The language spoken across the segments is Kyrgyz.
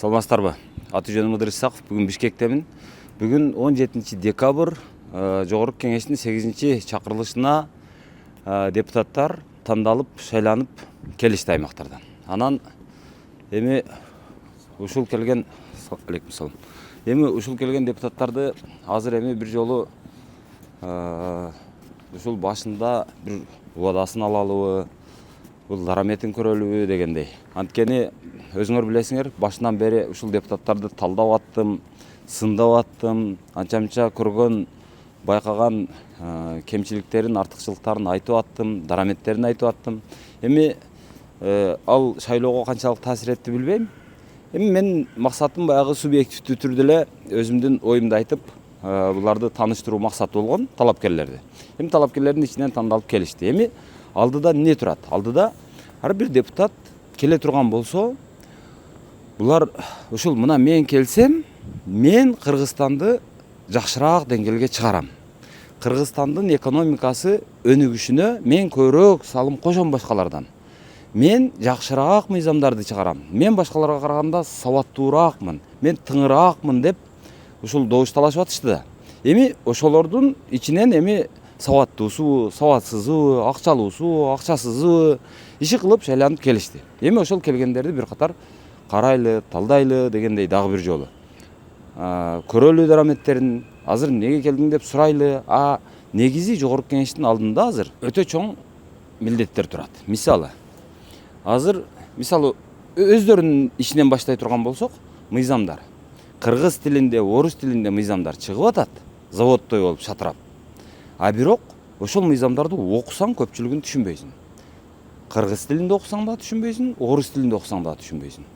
Саламатсыздарбы? Аты жөнүм Ыдырыс Исаков. Бүгүн Бишкектемин. Бүгүн 17 декабрь Жогорку Кеңештин 8 чакырылышына депутаттар тандалып, шайланып келишти аймактардан. Анан эми ушул келген депутаттарды азыр эми бир жолу ушул башында бир убадасын алалыбы, бул дараметин көрөлүбү дегендей. Анткени өзүңөр билесиңер, башынан бери ушул депутаттарды талдап аттым, сындап аттым, анча-мынча көргөн, байкаган кемчиликтерин, артыкчылыктарын айтып аттым, дараметтерин айтып аттым. Эми ал шайлоого канчалык таасир этти билбейм. Эми менин максатым баягы субъективдүү түрдө эле өзүмдүн оюмду айтып, буларды тааныштыруу максаты болгон, талапкерлерди. Эми талапкерлердин ичинен тандалып келишти. Эми алдыда эмне турат? Алдыда ар бир депутат келе турган болсо, булар ушул мына мен келсем, мен Кыргызстанды жакшыраак деңгээлге чыгарам. Кыргызстандын экономикасы өнүгүшүнө мен көбүрөөк салым кошом башкалардан. Мен жакшыраак мыйзамдарды чыгарам. Мен башкаларга караганда сабаттуураакмын. Мен тыңыраакмын деп ушул добушталашып атышты да. Эми ошолордун ичинен эми сабаттуусу, сабатсызы, акчалуусу, акчасызы иши кылып шайланып келишти. Эми ошол келгендерди бир катар карайлы, талдайлы дегендей дагы бир жолу. Көрөлү дараметтерин, азыр неге келдиң деп сурайлы. Негизи Жогорку Кеңештин алдында азыр өтө чоң милдеттер турат. Азыр мисалы өздөрүнүн ишинен баштай турган болсок, мыйзамдар. Кыргыз тилинде, орус тилинде мыйзамдар чыгып атат, заводтой болуп шатырап. Бирок ошол мыйзамдарды окусаң көпчүлүгүн түшүнбөйсүң. Кыргыз тилинде окусаң да түшүнбөйсүң, орус тилинде окусаң да түшүнбөйсүң.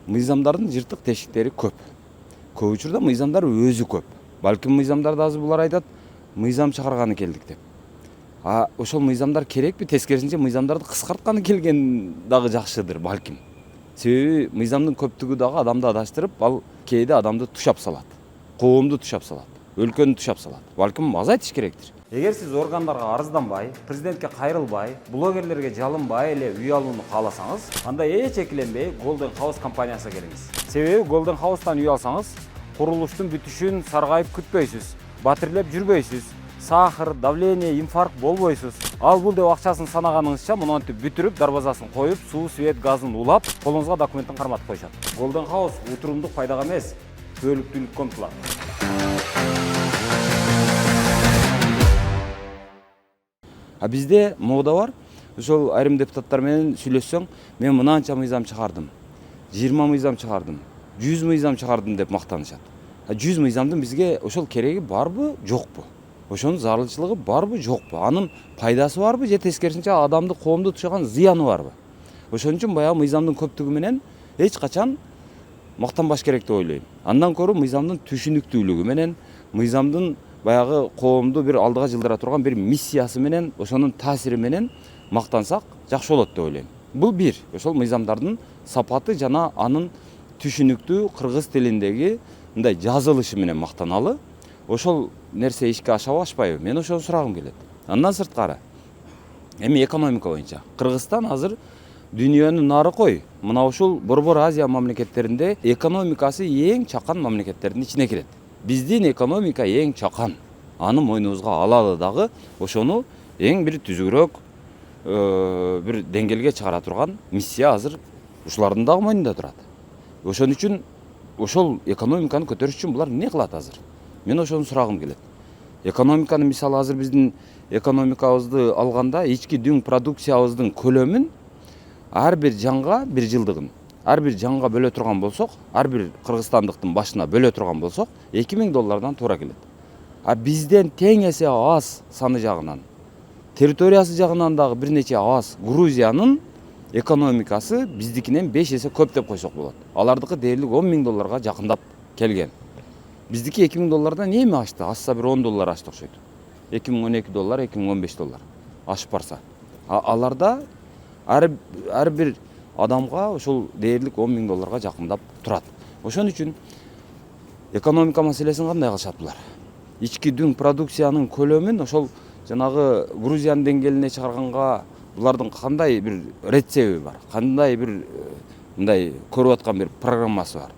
Мыйзамдардын жыртык тешиктери көп. Көп учурда мыйзамдар өзү көп. Балким мыйзамдарды азыр булар айтат, мыйзам чыгарганы келдик деп. Ошол мыйзамдар керекпи? Тескерисинче мыйзамдарды кыскартканы келген дагы жакшыдыр балким. Себеби мыйзамдын көптүгү дагы адамды адаштырып, ал кээде адамды тушап салат. Коомду тушап салат, өлкөнү тушап салат. Балким азайтыш керектир. Эгер сиз органдарга арызданбай, президентке кайрылбай, блогерлерге жалынбай эле үй алууну кааласаңыз, анда эч экиленбей Golden House компаниясына келиңиз. Себеби Golden House'тан үй алсаңыз, курулуштун бүтүшүн саргайып күтпөйсүз, батирлеп жүрбөйсүз, сахар, давление, инфаркт болбойсуз. Ал бул деп акчасын санаганыңызча монтип бүтүрүп, дарбазасын коюп, суу, свет, газын улап, колуңузга документтин карматып коюшат. Golden House утурумдук пайдага эмес, бөлүктүүлүккө умтулат. Бизде мода бар. Ошол айрым депутаттар менен сүйлөшсөң, мен мынанча мыйзам чыгардым, 20 мыйзам чыгардым, 100 мыйзам чыгардым деп мактанышат. 100 мыйзамдын бизге ошол кереги барбы, жокпу? Ошонун зарылчылыгы барбы, жокпу? Анын пайдасы барбы, же тескерисинче адамды, коомду тушаган зыяны барбы? Ошон үчүн баягы мыйзамдын көптүгү менен эч качан мактанбаш керек деп ойлойм. Андан көрө мыйзамдын түшүнүктүүлүгү менен, мыйзамдын баягы коомду бир алдыга жылдыра турган бир миссиясы менен, ошонун таасири менен мактансак жакшы болот деп ойлойм. Бул бир, ошол мыйзамдардын сапаты жана анын түшүнүктүү кыргыз тилиндеги мындай жазылышы менен мактаналы. Ошол нерсе ишке ашабы, ашпайбы? Мен ошону сурагым келет. Андан сырткары, эми экономика боюнча Кыргызстан азыр дүйнөнүн нары кой. Мына ушул Борбор Азия мамлекеттеринде экономикасы эң чакан мамлекеттердин ичине кирет. Биздин экономика эң чакан. Аны мойнубузга алалы дагы ошону эң бир түзүгүрөөк бир деңгээлге чыгара турган миссия азыр ушулардын дагы мойнунда турат. Ошон үчүн ошол экономиканы көтөрүш үчүн булар эмне кылат азыр? Мен ошону сурагым келет. Экономиканы мисалы азыр биздин экономикабызды алганда ички дүң продукциябыздын көлөмүн ар бир жанга бир жылдыгын, ар бир жанга бөлө турган болсок, ар бир кыргызстандыктын башына бөлө турган болсок, $2000 туура келет. Бизден тең эсе аз саны жагынан, территориясы жагынан дагы бир нече аз Грузиянын экономикасы биздикинен 5 эсе көп деп койсок болот. Алардыкы дээрлик $10,000 жакындап келген. Биздики $2000 эми ашты? Ашса бир $10 ашты окшойт. $2012, $2015 ашып барса. Аларда ар бир адамга ошол дээрлик $10,000 жакындап турат. Ошон үчүн экономика маселесин кандай кылышат булар? Ички дүң продукциянын көлөмүн ошол жанагы Грузиянын деңгээлине чыгарганга булардын кандай бир рецеби бар? Кандай бир мындай көрүп аткан бир программасы бар?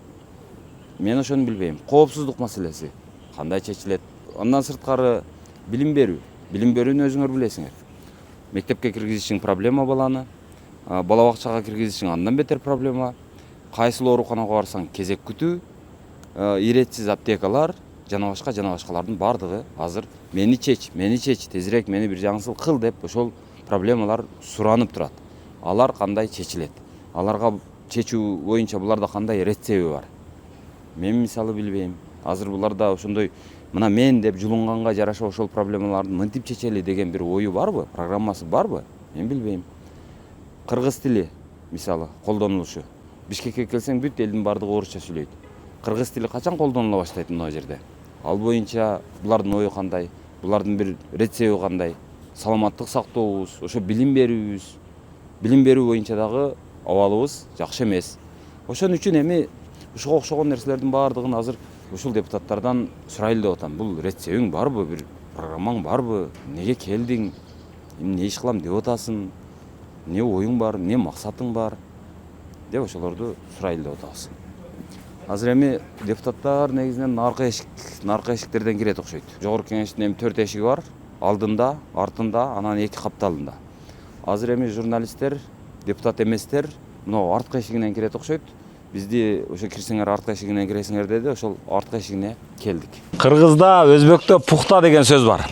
мен ошону билбейм. Коопсуздук маселеси кандай чечилет? Андан сырткары билим берүүнү өзүңөр билесиңер. Мектепке киргизишиң проблема баланы, бала бакчага киргизишиң андан бетер проблема. Кайсыл ооруканага барсаң кезек күтүү, иретсиз аптекалар, жана башкалардын бардыгы азыр мени чеч, тезирээк мени бир жаңысыл кыл деп ошол проблемалар суранып турат. Алар кандай чечилет? Аларга чечүү боюнча буларда кандай рецеби бар? Мен мисалы билбейм. Азыр буларда ошондой мына мен деп жулунганга жараша ошол проблемаларды мынтип чечели деген бир ою барбы? Программасы барбы? Мен билбейм. Кыргыз тили мисалы колдонулушу. Бишкекке келсең бүт элдин бардыгы орусча сүйлөйт. Кыргыз тили качан колдонула баштайт мына жерде? Ал боюнча булардын ою кандай? Булардын бир рецеби кандай? Саламаттык сактообуз, ошо билим берүү боюнча дагы абалыбыз жакшы эмес. Ошон үчүн эми ушуга окшогон нерселердин баардыгын азыр ушул депутаттардан сурайлы деп атам. Бул рецебиң барбы, бир программаң барбы? Неге келдиң? Эмне иш кылам деп атасың? Не оюң бар, не максатың бар? Деп ошолорду сурайлы деп атабыз. Азыр эми депутаттар негизинен наркы эшиктерден кирет окшойт. Жогорку кеңештин эми 4 эшиги бар. Алдында, артында, анан 2 капталында. Азыр эми журналисттер, депутат эместер мына арткы эшигинен кирет окшойт. Бизди ошо кирсеңер арткы эшигинен киресиңер деди. Ошол арткы эшигине келдик. Кыргызда, өзбөктө пухта деген сөз бар.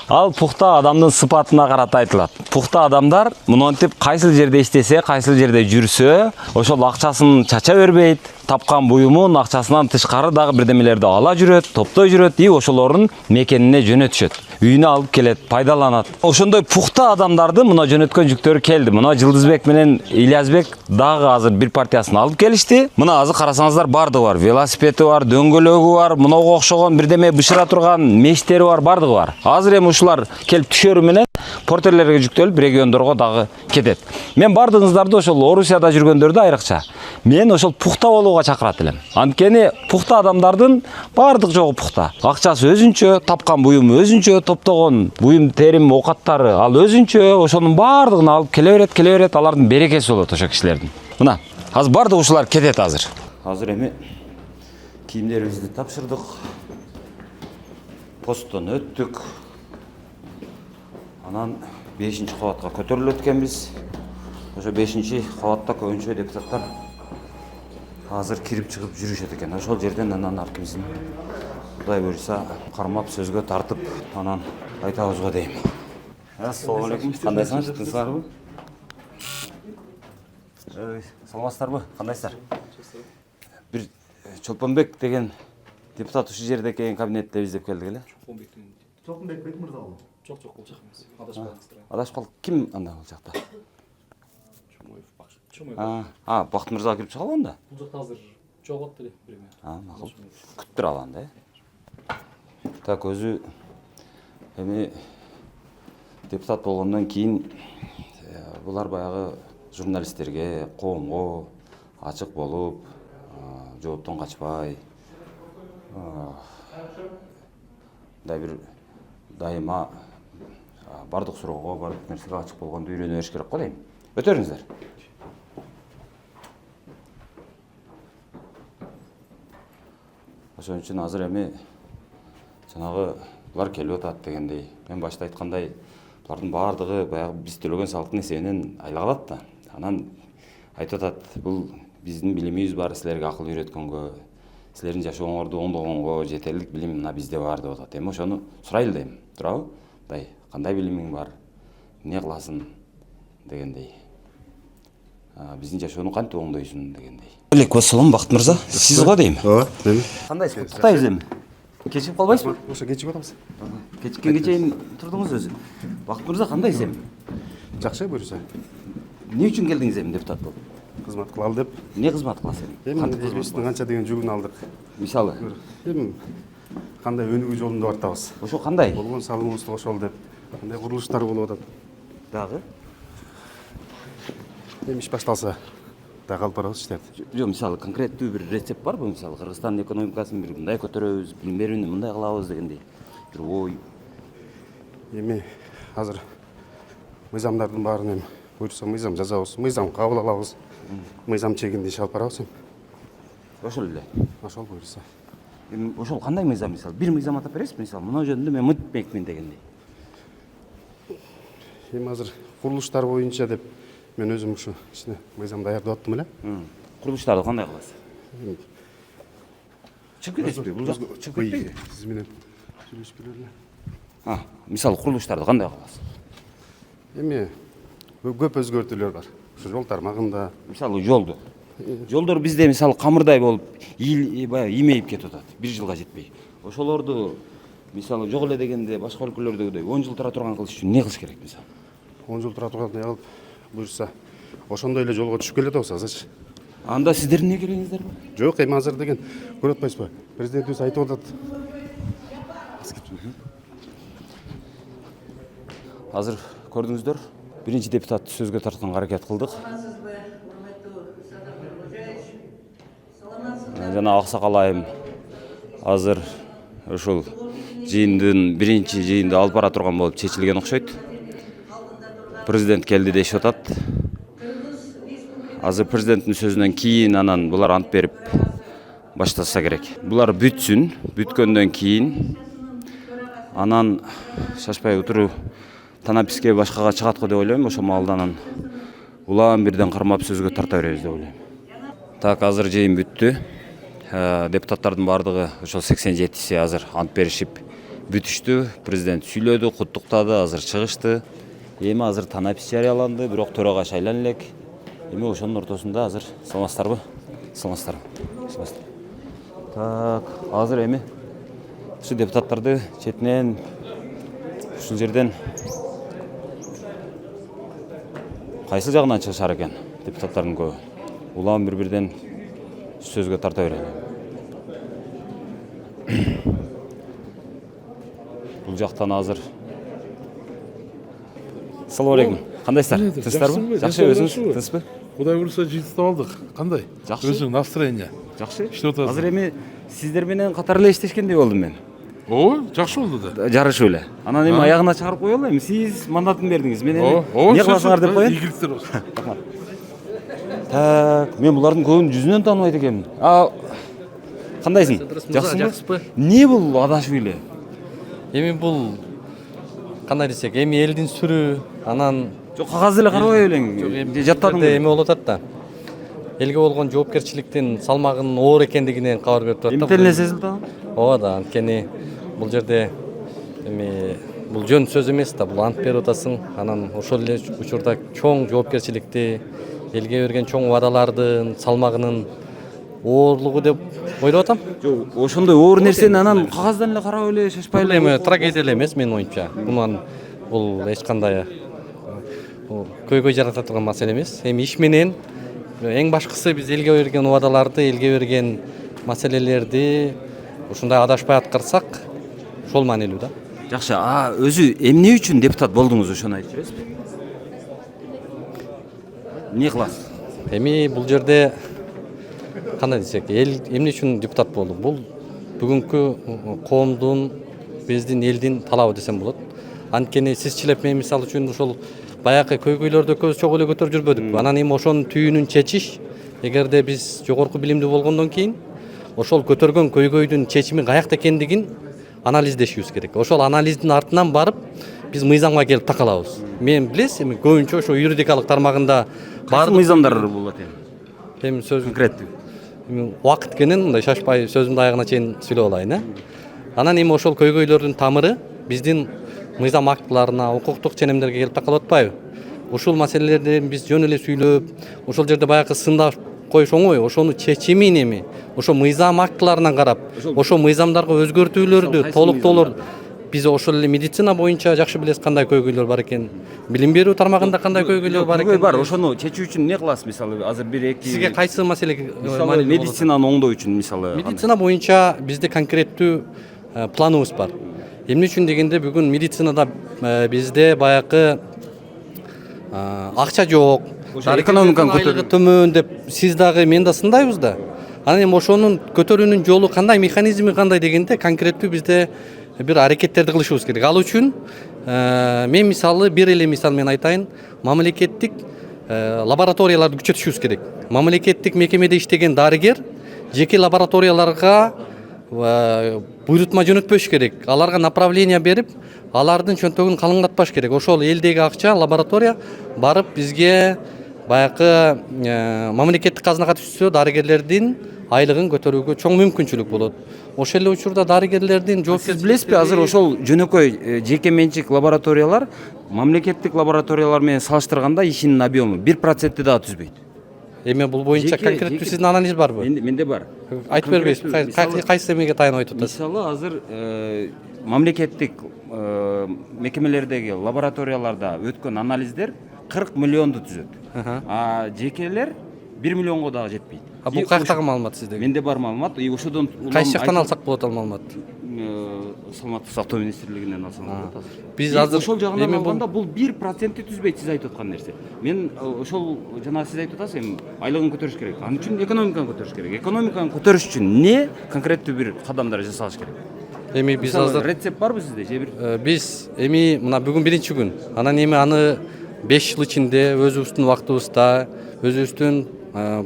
Ал пухта адамдын сыпатына карата айтылат. Пухта адамдар мынтип кайсыл жерде иштесе, кайсыл жерде жүрсө, ошол акчасын чача бербейт. Тапкан буюмун акчасынан тышкары дагы бирдемелерди ала жүрөт, топтой жүрөт, и ошолордун мекенине жөнөтүшөт. Үйүнө алып келет, пайдаланат. Ошондой пухта адамдарды мына жөнөткөн жүктөрү келди. Мына Жылдызбек менен Ильязбек дагы азыр бир партиясын алып келишти. Мына азыр карасаңыздар бардыгы бар. Велосипеди бар, дөңгөлөгү бар, мынага окшогон бирдеме бышыра турган мештери бар, бардыгы бар. Азыр эми ушулар келип түшөрү менен портерлерге жүктөлүп региондорго дагы кетет. Мен бардыгыңыздарды ошол Орусияда жүргөндөрдү айрыкча мен ошол пухта болууга чакырат элем. Анткени пухта адамдардын бардык жогу пухта. Акчасы өзүнчө, тапкан буюму өзүнчө, топтогон буюм терим оокаттары ал өзүнчө, ошонун бардыгын алып келе берет, алардын берекеси болот ошо кишилердин. Мына, азыр бардык ушулар кетет азыр. Азыр эми кийимдерибизди тапшырдык. Посттон өттүк. Анан 5-кабатка көтөрүлөт экенбиз. Ошо 5-кабатта көбүнчө депутаттар азыр кирип чыгып жүрүшөт экен. Ошол жерден анан аркыбыздын Кудай буйруса кармап сөзгө тартып, анан айтабызга дейм. Ассаламу алейкум. Кандайсыңар? Тынчсыздарбы? Саламатсыздарбы? Кандайсыздар? Бир Чолпонбек деген депутат ушул жерде келген кабинетте издеп келдик эле. Чолпонбек Бек мырзабы? Жок, бул жак эмес. Адашып калдыңыздар. Адашып калдык. Ким анда бул жакта? Чумоев. Бакыт мырза кирип чыга алганда? Бул жакта азыр жогот эле биреме. Макул. Күтүп тура алганда, Так, өзү эми депутат болгондон кийин булар баягы журналисттерге, коомго ачык болуп, жооптон качпай, мындай бир дайыма бардык суроого, бардык нерсеге ачык болгонду үйрөнө бериш керек го дейм. Өтөрүңүздөр. Ошон үчүн азыр эми жанагы булар келип атат дегендей. Мен башта айткандай, булардын баардыгы баягы биз төлөгөн салыктын эсебинен айлагалат да. Анан айтып атат, бул биздин билимибиз бар, силерге акыл үйрөткөнгө, силердин жашооңорду оңдогонго жетерлик билим мына бизде бар деп атат. Эми ошону сурайлы дейм. Турабы? Мындай, кандай билимиң бар? Эмне кыласың дегендей. Биздин жашоону кантип оңдойсуң дегендей. Алейкум ассалам, Бакыт мырза. Сиз го дейм. Ооба, мен. Кандайсыз? Куттайбыз эми. Кечип калбайсызбы? Ошо кечип атабыз. Кечиккенге чейин турдуңуз өзү. Бакыт мырза кандайсыз эми? Жакшы буюрса. Эмне үчүн келдиңиз эми депутат болуп? Кызмат кылалы деп. Эмне кызмат кыласыз эми? Эми элибиздин канча деген жүгүн алдык. Мисалы, Эми кандай өнүгүү жолунда бартабыз. ошо кандай? Болгон салымыбызды кошолу деп. Кандай курулуштар болуп атат. Дагы? Эми иш башталса дагы алып барабыз иштеп. Жок, мисалы конкреттүү бир рецепт барбы? Мисалы Кыргызстандын экономикасын бир мындай көтөрөбүз, билим берүүнү мындай кылабыз дегендей. Бир ой. Эми азыр мыйзамдардын баарын эми буйрса мыйзам жазабыз, мыйзам кабыл алабыз. Мыйзам чегинде иш алып барабыз эми. ошол эле. Ошол буюрса. Эми ошол кандай мыйзам мисалы? Бир мыйзам атап бересизби? Мисалы, мына жөнүндө мен мынтмекмин дегендей. Эми азыр курулуштар боюнча деп мен өзүм ушу кичине мыйзам даярдап аттым эле. Курулуштарды кандай кыласыз? Чыгып кетесизби? Бул жакка чыгып кетпейби? Сиз менен сүйлөшүп келеле. Мисалы курулуштарды кандай кыласыз? Эми көп өзгөртүүлөр бар. Ушу жол тармагында Мисалы жолду. Жолдор бизде мисалы камырдай болуп, баягы имейип кетип атат. 1 жылга жетпей. Ошолорду мисалы жок эле дегенде башка өлкөлөрдөгүдөй 10 жыл тура турган кылыш үчүн эмне кылыш керек мисалы? 10 жыл тура тургандай кылып буюрса, ошондой эле жолго түшүп келет болсо азырчы. Анда сиздердин эмне керегиңиздер бар? Жок, эми азыр деген көрүп атпайсызбы? Президентибиз айтып атат. Азыр көрдүңүздөр, биринчи депутатты сөзгө тартканга аракет кылдык. Жана Аксакал айым азыр ушул жыйындын биринчи жыйынды алып бара турган болуп чечилген окшойт. Президент келди дешип атат. Азыр президенттин сөзүнөн кийин анан булар ант берип баштаса керек. Булар бүтсүн, бүткөндөн кийин анан шашпай утуруу танаписке башкага чыгат го деп ойлойм. Ошол маалда анан улам бирден кармап сөзгө тарта беребиз деп ойлойм. Так, азыр жыйын бүттү. Депутаттардын бардыгы ошол 87си азыр ант беришип бүтүштү. Президент сүйлөдү, куттуктады, азыр чыгышты. Эми азыр танапис жарыяланды, бирок төрага шайлан элек. Эми ошонун ортосунда азыр саламатсыздарбы? Саламатсыздарбы? Так, азыр эми ушу депутаттарды четинен ушул жерден кайсы жагынан чыгышар экен депутаттардын көбү? Улам бир-бирден сөзгө тарта берели. Бул жактан азыр Салам алейкум. Кандайсыздар? Тынчсыздарбы? Жакшы, өзүңүз тынчпы? Кудай буюрса жыйынтыктап алдык. Кандай? Жакшы. Өзүң настроение. Жакшы. Иштеп атасың. Азыр эми сиздер менен катар эле иштешкендей болдум мен. Ооба, жакшы болду да. Жарышып эле. Анан эми аягына чыгарып коелу эми. Сиз мандатын бердиңиз. Мен эми Ооба, эмне кыласыңар деп коеюн. ийгиликтер болсун. Так, мен булардын көбүн жүзүнөн тааныбайт экенмин. Кандайсың? Жакшысыңбы? Эмне бул адашып эле? Эми бул кандай десек, эми элдин сүрү, анан Жок, кагазды эле карабай элең. Жаттадым. эми болуп атат да. Элге болгон жоопкерчиликтин салмагынын оор экендигинен кабар берип турат да. Эмтеле сезилди ана? Ооба да, анткени бул жерде эми бул жөн сөз эмес да, бул ант берип атасың, анан ошол эле учурда чоң жоопкерчиликти, элге берген чоң убадалардын салмагынын оорлугу деп ойлоп атам. Жок, ошондой оор нерсени анан кагаздан эле карап эле шашпай Бул эми трагедия эле эмес менин оюмча. Бул эч кандай көйгөй жарата турган маселе эмес. Эми иш менен эң башкысы биз элге берген убадаларды, элге берген маселелерди ушундай адашпай аткарсак, ошол маанилүү да. Жакшы, өзү эмне үчүн депутат болдуңуз, ошону айтып бересизби? Эмне кыласыз? Эми бул жерде кандай десек, эл эмне үчүн депутат болду? Бул бүгүнкү коомдун, биздин элдин талабы десем болот. Анткени сизчилеп мен мисалы үчүн ошол баягы көйгөйлөрдү көз чогуу эле көтөрүп жүрбөдүкпү. Анан эми ошонун түйүнүн чечиш, эгерде биз жогорку билимдүү болгондон кийин ошол көтөргөн көйгөйдүн чечими каякта экендигин анализдешибиз керек. Ошол анализдин артынан барып биз мыйзамга келип такалабыз. Мен билесиз, эми көбүнчө ошо юридикалык тармагында Бардык мыйзамдар болот эми. Эми сөз Конкреттүү. эми убакыт кенен мындай шашпай сөзүмдү аягына чейин сүйлөп алайын, Анан эми ошол көйгөйлөрдүн тамыры биздин мыйзам актыларына, укуктук ченемдерге келип такалып атпайбы? Ушул маселелерден биз жөн эле сүйлөп, ошол жерде баягы сындап коюш оңой, ошону чечимин эми ошо мыйзам актыларынан карап, ошо мыйзамдарга өзгөртүүлөрдү, толуктоолорду биз ошол эле медицина боюнча жакшы билесиз кандай көйгөйлөр бар экен. Билим берүү тармагында кандай көйгөйлөр бар экен. Бар, ошону чечүү үчүн эмне кыласыз мисалы? Азыр 1-2 Сизге кайсы маселе мисалы медицинаны оңдоо үчүн мисалы? Медицина боюнча бизде конкреттүү планыбыз бар. Эмне үчүн дегенде бүгүн медицинада бизде баягы акча жок, экономиканы көтөрүү төмөн деп сиз дагы мен да сындайбыз да. Анан эми ошонун көтөрүүнүн жолу кандай, механизми кандай дегенде конкреттүү бизде бир аракеттерди кылышыбыз керек. Ал үчүн мен мисалы бир эле мисал мен айтайын, мамлекеттик лабораторияларды күчөтүшүбүз керек. Мамлекеттик мекемеде иштеген дарыгер жеке лабораторияларга буйрутма жөнөтпөш керек. Аларга направление берип, алардын чөнтөгүн калыңдатпаш керек. Ошол элдеги акча лаборатория барып бизге баягы мамлекеттик казынага түшсө дарыгерлердин айлыгын көтөрүүгө чоң мүмкүнчүлүк болот. Ошол эле учурда дарыгерлердин Сиз билесизби, азыр ошол жөнөкөй жеке менчик лабораториялар мамлекеттик лабораториялар менен салыштырганда ишинин объему 1% дагы түзбөйт. Эми бул боюнча конкреттүү сиздин анализ барбы? Менде бар. Айтып бербейсизби? Кайсы эмеге таянып айтып атасыз? Мисалы азыр мамлекеттик мекемелердеги лабораторияларда өткөн анализдер 40 миллионду түзөт. А жекелер 1 миллионго дагы жетпейт. Бул каяктагы маалымат сизде? Менде бар маалымат. Ошодон Кайсы жактан алсак болот ал маалыматты? Саламаттык сактоо министрлигинен алсам болот. Биз азыр ошол жагынан алганда бул 1% түзбөйт, сиз айтып аткан нерсе. Мен ошол жана сиз айтып атасыз, эми айлыгын көтөрүш керек. Ал үчүн экономиканы көтөрүш керек. Экономиканы көтөрүш үчүн эмне конкреттүү бир кадамдар жасалыш керек? Эми биз азыр рецепт барбы сизде? Же бир биз эми мына бүгүн биринчи күн. Анан эми аны 5 жыл ичинде өзүбүздүн убактыбызда, өзүбүздүн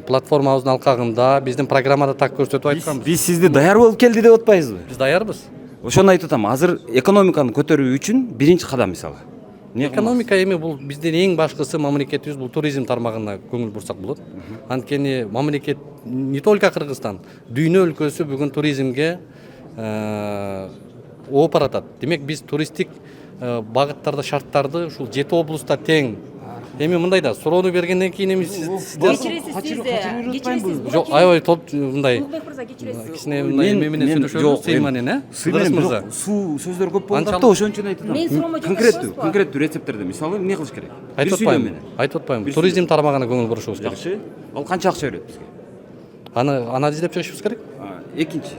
платформабыздын алкагында биздин программада так көрсөтүп айтканбыз. Биз сизди даяр болуп келди деп атпайбызбы? Биз даярбыз. Ошону айтып атам. Азыр экономиканы көтөрүү үчүн биринчи кадам мисалы. Экономика эми бул биздин эң башкысы мамлекетибиз бул туризм тармагына көңүл бурсак болот. Анткени мамлекет не только Кыргызстан, дүйнө өлкөсү бүгүн туризмге ооп баратат. Демек биз туристтик багыттарда шарттарды ушул 7 облуста тең. Эми мындай да суроону бергенден кийин эми сиздер Кечиресиз. жок, аябай топ мындай Улукбек мырза кечиресиз. кичине мындай эме менен сүйлөшөбүз сый менен, Ыдырыс мырза. Суу сөздөр көп болуп атты, ошон үчүн айтып Мен атам. суроомо Конкреттүү рецепттерди мисалы эмне кылыш керек? Айтып атпайбы? Айтып атпайбы? Туризм тармагына көңүл бурушубуз керек. Жакшы. Ал канча акча берет бизге? Аны анализдеп чыгышыбыз керек. Экинчи.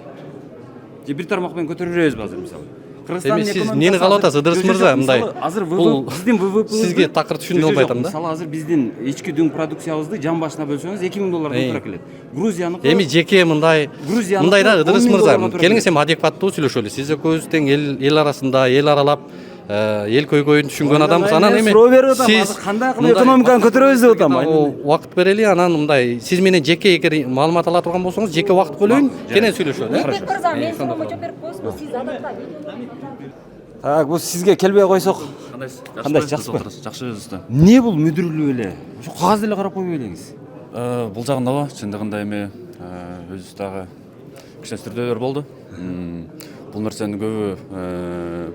Же бир тармак менен көтөрүп беребизби азыр мисалы? Эми сиз эмнени каалап атасыз, Ыдырыс мырза, мындай? Азыр Бул биздин ВВП сизге такыр түшүндүрө албай атам да. Мисалы азыр биздин ички дүң продукциябызды жан башына бөлсөңүз 2000 доллардан туура келет. Грузияныкы Эми жеке мындай да Ыдырыс 10.000 мырза, доллардан туура келиңиз эми адекваттуу сүйлөшөлү. Сиз экөөбүз тең эл арасында, эл аралап, эл көйгөйүн түшүнгөн адамбыз. Анан эми суроо берип атам, азыр кандай кылып экономиканы көтөрөбүз деп атам. Убакыт берели, анан мындай сиз менен жеке эгер маалымат ала турган болсоңуз, жеке убакыт бөлөйүн, кенен сүйлөшөлү. Улукбек мырза, мен суроомо жооп берип коесузбу? Сиз адатта Так, бул сизге келбей койсок. Кандай жакшыбы? Жакшы өзүстө. Эмне бул мүдүрүлүп эле? Ошо кагазды эле карап койбой элеңиз. Бул жагындабы чындыгында эми өзүбүз дагы кичине сүрдөөлөр болду. Бул нерсени көбү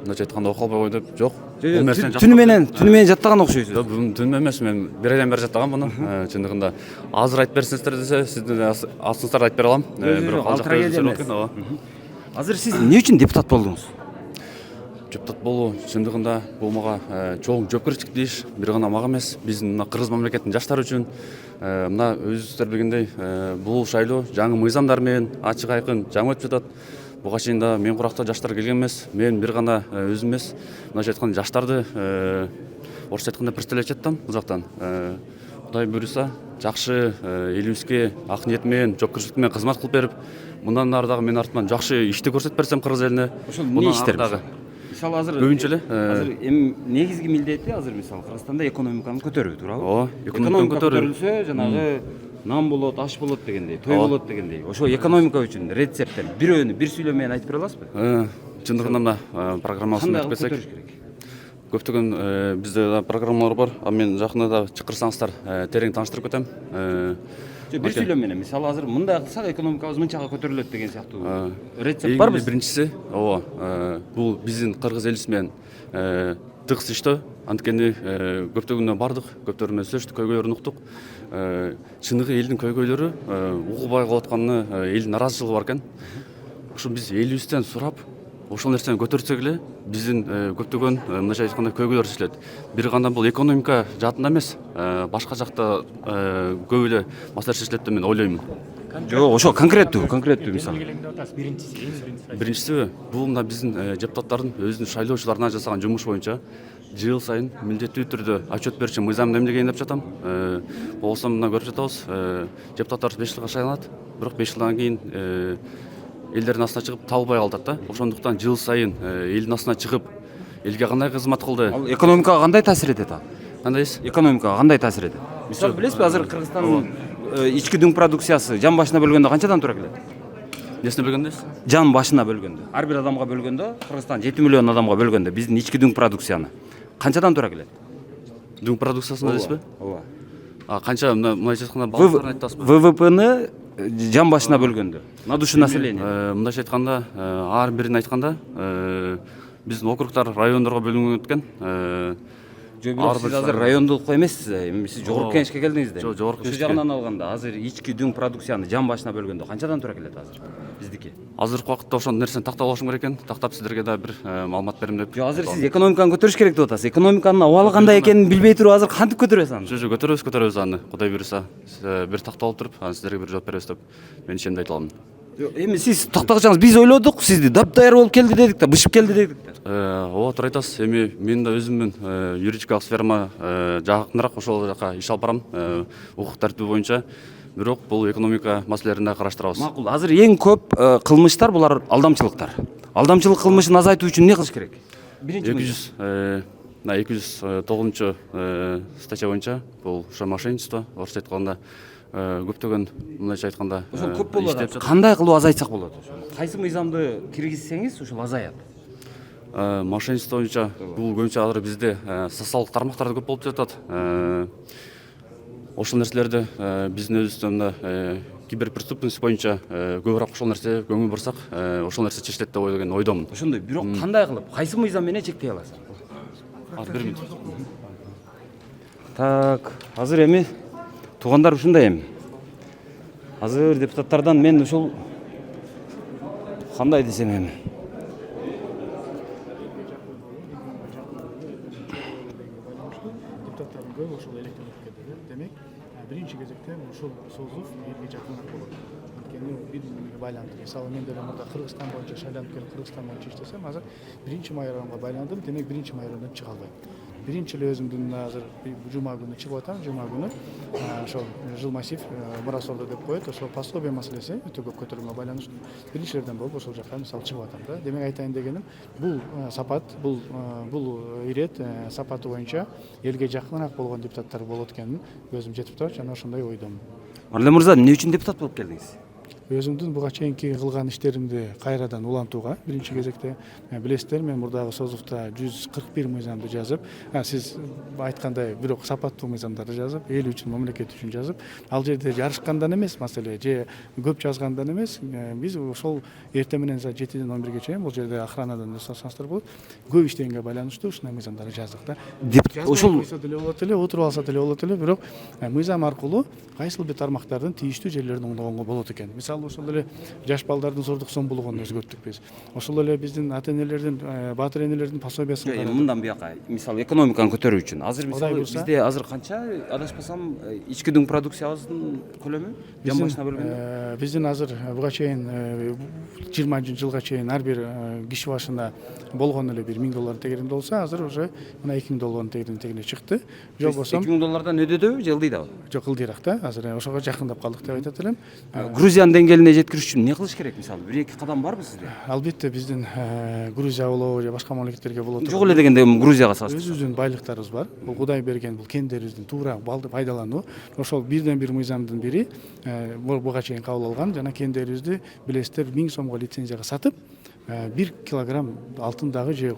мындайча айтканда окуп албай койду деп жок. Бул нерсени Түнү менен жаттаган окшойсуз. жок, бул түн эмес, мен бир айдан бери жаттагам буну. Чындыгында азыр айтып берсеңиздер десе, сиздин астыңыздарда айтып бере алам. Бирок ал жакта өзү экен, Азыр сиз эмне үчүн депутат болдуңуз? Депутат болуу чындыгында бул мага чоң жоопкерчилик иш, бир гана мага эмес, биздин мына Кыргыз мамлекетинин жаштары үчүн мына өзүңүздөр билгендей бул шайлоо жаңы мыйзамдар менен ачык айкын жаңы өтүп жатат. Буга чейин да мен куракта жаштар келген эмес, мен бир гана өзүм эмес, мындайча айтканда жаштарды орусча айтканда представлять этем бул жактан. Кудай буйруса, жакшы элибизге ак ниет менен, жоопкерчилик менен кызмат кылып берип, мындан ары дагы мен артыман жакшы ишти көрсөтүп берсем Кыргыз элине. Ошол эмне иштер дагы мисалы азыр көбүнчө эле азыр эми негизги милдети азыр мисалы Кыргызстанда экономиканы көтөрүү, туурабы? Ооба, экономиканы көтөрүлсө, жанагы нан болот, аш болот дегендей, той болот дегендей. Ошо экономика үчүн рецепттер бирөөнү бир сүйлөм менен айтып бере аласызбы? Чындыгында мына программасын айтып кетсек, көптөгөн бизде программалар бар. А мен жакында да чакырсаңыздар терең тааныштырып кетем. Бир сүйлөм менен мисалы азыр мындай кылсак экономикабыз мынчага көтөрүлөт деген сыяктуу рецепт барбы? Биринчиси, ооба, бул биздин Кыргыз элибиз менен тыгыз иштөө. Анткени көптөгөнү бардык, көптөр менен сүйлөштүк, көйгөйлөрүн уктук. Чыныгы элдин көйгөйлөрү угулбай калып атканы, элдин наразычылыгы бар экен. Ошо биз элибизден сурап, ошол нерсени көтөрсөк эле биздин көптөгөн мындайча айтканда көйгөйлөр чечилет. Бир гана бул экономика жаатында эмес, башка жакта көп эле маселе чечилет деп мен ойлоймун. Жок, ошо конкреттүү мисалы. Биринчиси бул мына биздин депутаттардын өзүнүн шайлоочуларына жасаган жумуш боюнча жыл сайын милдеттүү түрдө отчет берчү мыйзам эмнегейин деп жатам. Болсо мына көрүп жатабыз, депутаттар 5 жылга шайланат, бирок 5 жылдан кийин элдердин астына чыгып табылбай калат да. Ошондуктан жыл сайын элдин астына чыгып, элге кандай кызмат кылды? Ал экономикага кандай таасир этет ал? Кандайсыз? Экономикага кандай таасир этет? Мисалы билесизби, азыр Кыргызстандын ички дүң продукциясы жан башына бөлгөндө канчадан туура келет? Несіне бөлгендесіз? Жан башына бөлгөндө. Ар бир адамга бөлгөндө, Кыргызстан 7 миллион адамга бөлгөндө биздин ички дүң продукцияны канчадан туура келет? Дүң продукциясына дейсіз бе? Ооба. Қанша мындайша айтқанда балықтарын айтасыз ба? ВВПны жан башына бөлгөндө. На душу населения. Мындайша айтқанда, ар бірін айтқанда, біздің округтар райондарға бөлінген өткен. Сиз азыр райондулукка эмессиз, сиз жогорку кеңешке келдиңиз да. Жогорку Ошол жагынан алганда азыр ички дүң продукцияны жан башына бөлгөндө канчадан туура келет азыр биздики? Азыркы убакытта ошол нерсени тактап алышым керек экен. Тактап сиздерге да бир маалымат берем деп. Жок, азыр сиз экономиканы көтөрүш керек деп атасыз. Экономиканын абалы кандай экенин билбей туруп азыр кантип көтөрөсүз аны? Жо, көтөрөбүз аны. Кудай буйруса, бир тактап алып туруп, анан сиздерге бир жооп беребиз деп мен ишенимди айта алам. Эми сиз тактагычаңыз биз ойлодук, сизди дапдайыр болуп келди дедик да, бышып келди дедик да. Ооба, туура айтасыз. Эми мен да өзүмдүн юридикалык сферама жакыныраак ошол жака иш алып барам. Укук тартиби боюнча. Бирок бул экономика маселелерин караштырабыз. Макул. Азыр эң көп кылмыштар булар алдамчылыктар. Алдамчылык кылмышын азайтуу үчүн эмне кылыш керек? 209 статья боюнча бул ошо мошенничество, орусча айтканда көптөгөн мындайча айтканда Ошол көп болуп атат. Кандай кылып азайтсак болот ошо? Кайсы мыйзамды киргизсеңиз ошол азаят? Мошенничество боюнча бул көбүнчө азыр бизде социалдык тармактарда көп болуп жатат. Ошол нерселерди биздин өзүбүздөн киберпреступность боюнча көбүрөөк ошол нерсе көңүл бурсак, ошол нерсе чечилет деп ойлогон ойдомун. Ошондой, бирок кандай кылып, кайсы мыйзам менен чектей аласыз? Бир минут. Так, азыр эми туугандар ушундай эми. Азыр депутаттардан мен ушул кандай десем эми. Депутаттардың көбі ошол электрондук кетеді. Демек, биринчи кезекте ушул созуп элге жакыныраак болот. Анткени бири-бирине байланып. Мисалы мен деле мурда Кыргызстан боюнча шайланып келип Кыргызстан боюнча иштесем, азыр биринчи майрамга байландым. Демек, биринчи майрамдан чыга албайм. Биринчи эле өзүмдүн азыр жума күнү чыгып атам. Жума күнү ошол жыл массив Мурасолдо деп коет. Ошол пособие маселеси өтө көп көтөрүлгөнгө байланыштуу биринчилерден болуп ошол жака мисалы чыгып атам да. Демек айтайын дегеним, бул сапат, бул ирет сапаты боюнча элге жакыныраак болгон депутаттар болот экенин көзүм жетип турат жана ошондой ойдомун. Марлен мырза, эмне үчүн депутат болуп келдиңиз? Өзүмдүн буга чейинки кылган иштеримди кайрадан улантууга, биринчи кезекте билесиздер, мен мурдагы созувда 141 мыйзамды жазып, сиз айткандай бирок сапаттуу мыйзамдарды жазып, эл үчүн, мамлекет үчүн жазып, ал жерде жарышкандан эмес маселе, же көп жазгандан эмес, биз ошол эртең менен 7-ден 11-ге чейин бул жерде охранадан салыштырып болот, көп иштегенге байланыштуу ушундай мыйзамдарды жаздык да. Ошол деле болот эле, отуруп алса деле болот эле, бирок мыйзам аркылуу кайсыл бир тармактардын тийиштүү жерлерин оңдогонго болот экен. Мисалы ошол эле жаш балдардын зордук сомбулугун өзгөрттүк биз. Ошол эле биздин ата-энелердин, баатыр энелердин пособиясын Эми мындан бияка, мисалы экономиканы көтөрүү үчүн. Азыр мисалы бизде азыр канча адашпасам ички дүң продукциябыздын көлөмү жан башына бөлгөндө? Биздин азыр буга чейин 20 жылга чейин ар бир киши башына болгон эле бир $1000 тегеринде болсо, азыр уже мына $2000 тегеринде чыкты. Жок болсо $2000 өдөдөбү же ылдыйдабы? жок, ылдыйраак да. Азыр ошого жакындап калдык деп айтат элем. Грузиянын деңгээлине жеткириш үчүн эмне кылыш керек мисалы? 1-2 кадам барбы сизде? Албетте биздин Грузия болобу же башка мамлекеттерге болот. Жок эле дегенде Грузияга салыштырып. Өзүбүздүн байлыктарыбыз бар. Бул Кудай берген бул кендерибиздин туура балды пайдалануу. Ошол бирден бир мыйзамдын бири буга чейин кабыл алган жана кендерибизди билесиздер 1000 сомго лицензияга сатып 1 килограмм алтын дагы же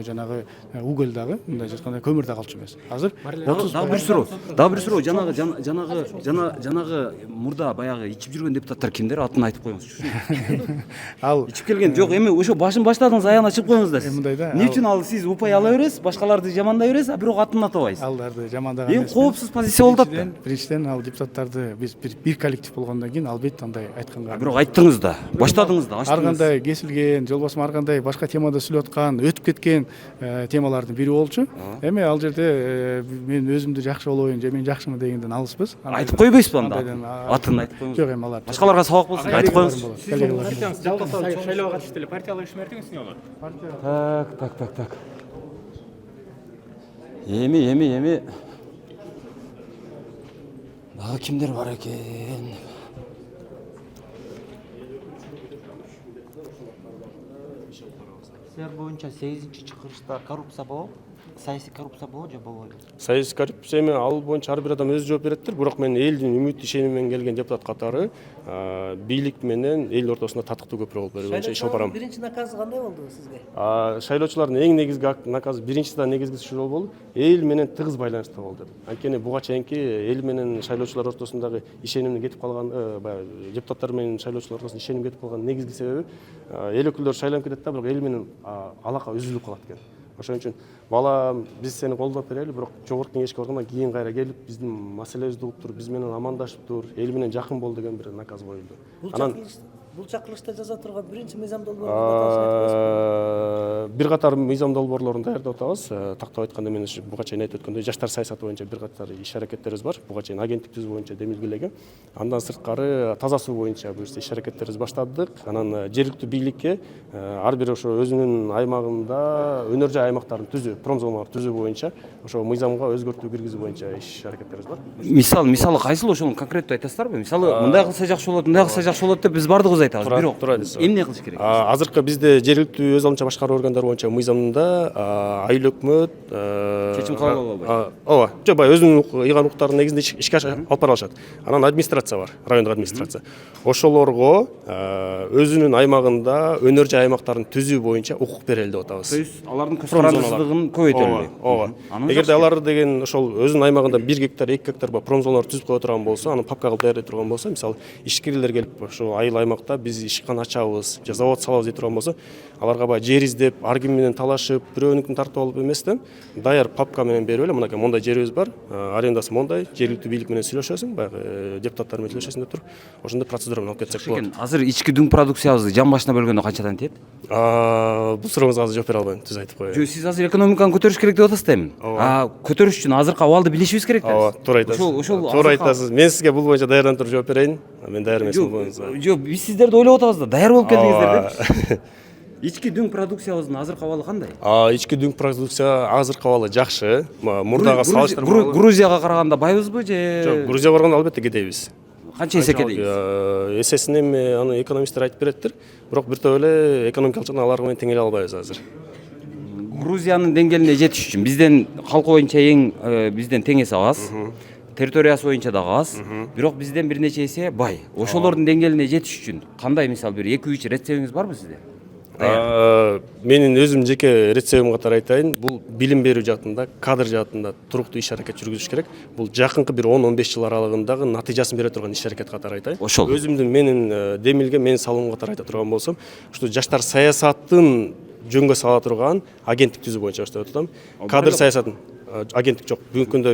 жанагы уголь дагы, мындай айтканда көмүр дагы алчу эмес. Азыр дагы бир суроо, жанагы мурда баягы ичип жүргөн депутаттар кимдер? Атын айтып коюңузчу. ал ичип келген жок, эми ошо башын баштадыңыз, аягына чыгып коюңуз да. мындай да. Эмне үчүн ал сиз упай ала бересиз, башкаларды жамандай бересиз, а бирок атын атабайсыз? Алдарды жамандаган Эң коопсуз позиция болуп атат. Биринчиден ал депутаттарды биз бир коллектив болгондон кийин албетте андай айтканга. Бирок айттыңыз да, баштадыңыз да, Ар кандай кесилген, же болбосо ар кандай башка темада сүйлөп аткан, өтүп кеткен темалардын бири болчу. Эми ал жерде мен өзүмдү жакшы болобойн же мен жакшымын дегенден алыспыз. Айтып койбойсузбу анда? Атын айтып коюңуз. Жок, эми алар. Башкаларга сабак болсун, айтып коюңуз. Шайлоого катышып эле партиялык ишин эртеңиз эмне болот? Так. Эми. Дагы кимдер бар экен? Силер боюнча 8-чыкырышта коррупция болобу? саясий коррупция болот же болбойбу? Саясий коррупция эми ал боюнча ар бир адам өзү жооп береттир. Бирок мен элдин үмүт ишеними менен келген депутат катары бийлик менен эл ортосунда татыктуу көпүрө болуп берүү боюнча иш алып барам. Биринчи наказы кандай болду сизге? Шайлоочулардын эң негизги наказы биринчиси да негизгиси ушул болду. Эл менен тыгыз байланышта болду. Анткени буга чейинки эл менен шайлоочулар ортосундагы ишенимдин кетип калган, баягы депутаттар менен шайлоочулар ортосунда ишеним кетип калган негизги себеби эл өкүлдөрү шайланып кетет да, бирок эл менен алака үзүлүп калат экен. Ошон үчүн балам биз сени колдоп берели, бирок жогорку кеңешке баргандан кийин кайра келип биздин маселебизди угуп тур, биз менен амандашып тур, эл менен жакын бол деген бир наказ коюлду. Бул чакырылышта жаза турган биринчи мыйзам долбоорун бир катар мыйзам долбоорлорун даярдап атабыз. Тактап айтканда мен буга чейин айтып өткөндөй жаштар саясаты боюнча бир катар иш аракеттерибиз бар. Буга чейин агенттик түзүү боюнча демилгелеген. Андан сырткары таза суу боюнча буюрса иш аракеттерибизди баштадык. Анан жергиликтүү бийликке ар бир ошо өзүнүн аймагында өнөр жай аймактарын түзүү, промзоналарды түзүү боюнча ошо мыйзамга өзгөртүү киргизүү боюнча иш аракеттерибиз бар. Мисалы кайсыл ошону конкреттүү айтасыздарбы? Мисалы мындай кылса жакшы болот, мындай кылса жакшы болот деп биз бардыгыбыз айтабыз. Бирок эмне кылыш керек? Азыркы бизде жергиликтүү өз алымча башкаруу органдары боюнча мыйзамда айыл өкмөт чечим кабыл албайт. Ооба, жок, баягы өзүнүн ыйган укуктарынын негизинде ишке алып бара алышат. Анан администрация бар, райондук администрация. Ошолорго өзүнүн аймагында өнөр жай аймактарын түзүү боюнча укук берели деп атабыз. То есть алардын көз карандысыздыгын көбөйтөлү. Ооба. Эгерде алар деген ошол өзүнүн аймагында 1 гектар, 2 гектар промзоналар түзүп кое турган болсо, аны папка кылып даярдай турган болсо, мисалы ишкерлер келип ошо айыл аймакта биз ишкана ачабыз, завод салабыз дей турган болсо, аларга баягы жер издеп, ар ким менен талашып, бирөөнүкүн тартып алып эместен, даяр папка менен берип эле, мынакей мондай жерибиз бар, арендасы мондай, жергиликтүү бийлик менен сүйлөшөсүң, баягы депутаттар менен сүйлөшөсүң деп туруп, ошондой процедура менен алып кетсек болот. Азыр ички дүң продукциябызды жан башына бөлгөндө канчадан тиет? Бул сурооңузга азыр жооп бере албайм, түз айтып коеюн. Жок, сиз азыр экономиканы көтөрүш керек деп атасыз да эми. Көтөрүш үчүн азыркы абалды билишибиз керек да. Ооба, туура айтасыз. Туура айтасыз. Мен сизге бул боюнча даярданып туруп жооп берейин. Мен даяр эмесмин. Жок, биз сиздерди ойлоп атабыз да, даяр болуп келдиңиздер деп. Ички дүң продукциябыздын азыркы абалы кандай? Ички дүң продукция азыркы абалы жакшы. Мурдага салыштырмалуу. Грузияга караганда байбызбы же? Жок, Грузияга барганда албетте кедейбиз. Канча эсе кедейбиз? Эсесин эми аны экономисттер айтып береттир. Бирок бир топ эле экономикалык жактан алар менен тең эле албайбыз азыр. Грузиянын деңгээлине жетиш үчүн бизден калкы боюнча бизден тең эсе аз. Территориясы боюнча дагы аз. Бирок бизден бир нече эсе бай. Ошолордун деңгээлине жетиш үчүн кандай мисалы бир 2-3 рецептиңиз барбы сизде? Менин өзүм жеке рецептим катары айтайын. Бул билим берүү жаатында, кадр жаатында туруктуу иш аракет жүргүзүш керек. Бул жакынкы бир 10-15 жыл аралыгындагы натыйжасын бере турган иш аракет катары айтайын. Ошол. Өзүмдүн менин демилге, менин салымым катары айта турган болсом, ушул жаштар саясатын жөнгө сала турган агенттик түзүү боюнча баштап атам. Кадр саясатын агенттик жок. Бүгүнкү күндө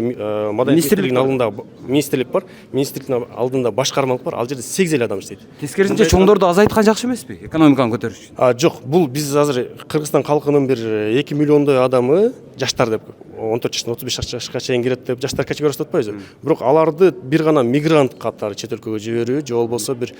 Маданият министрлигинин алдында министрлик бар. Министрликтин алдында башкармалык бар. Ал жерде 8 эле адам иштейт. Тескерисинче чоңдорду азайткан жакшы эмеспи? Экономиканы көтөрүш үчүн. Жок, бул биз азыр Кыргызстан калкынын бир 2 миллиондой адамы жаштар деп 14 жаштан 35 жашка чейин кирет деп жаштар категориясы атпайбызбы? Бирок аларды бир гана мигрант катары чет өлкөгө жиберүү же болбосо бир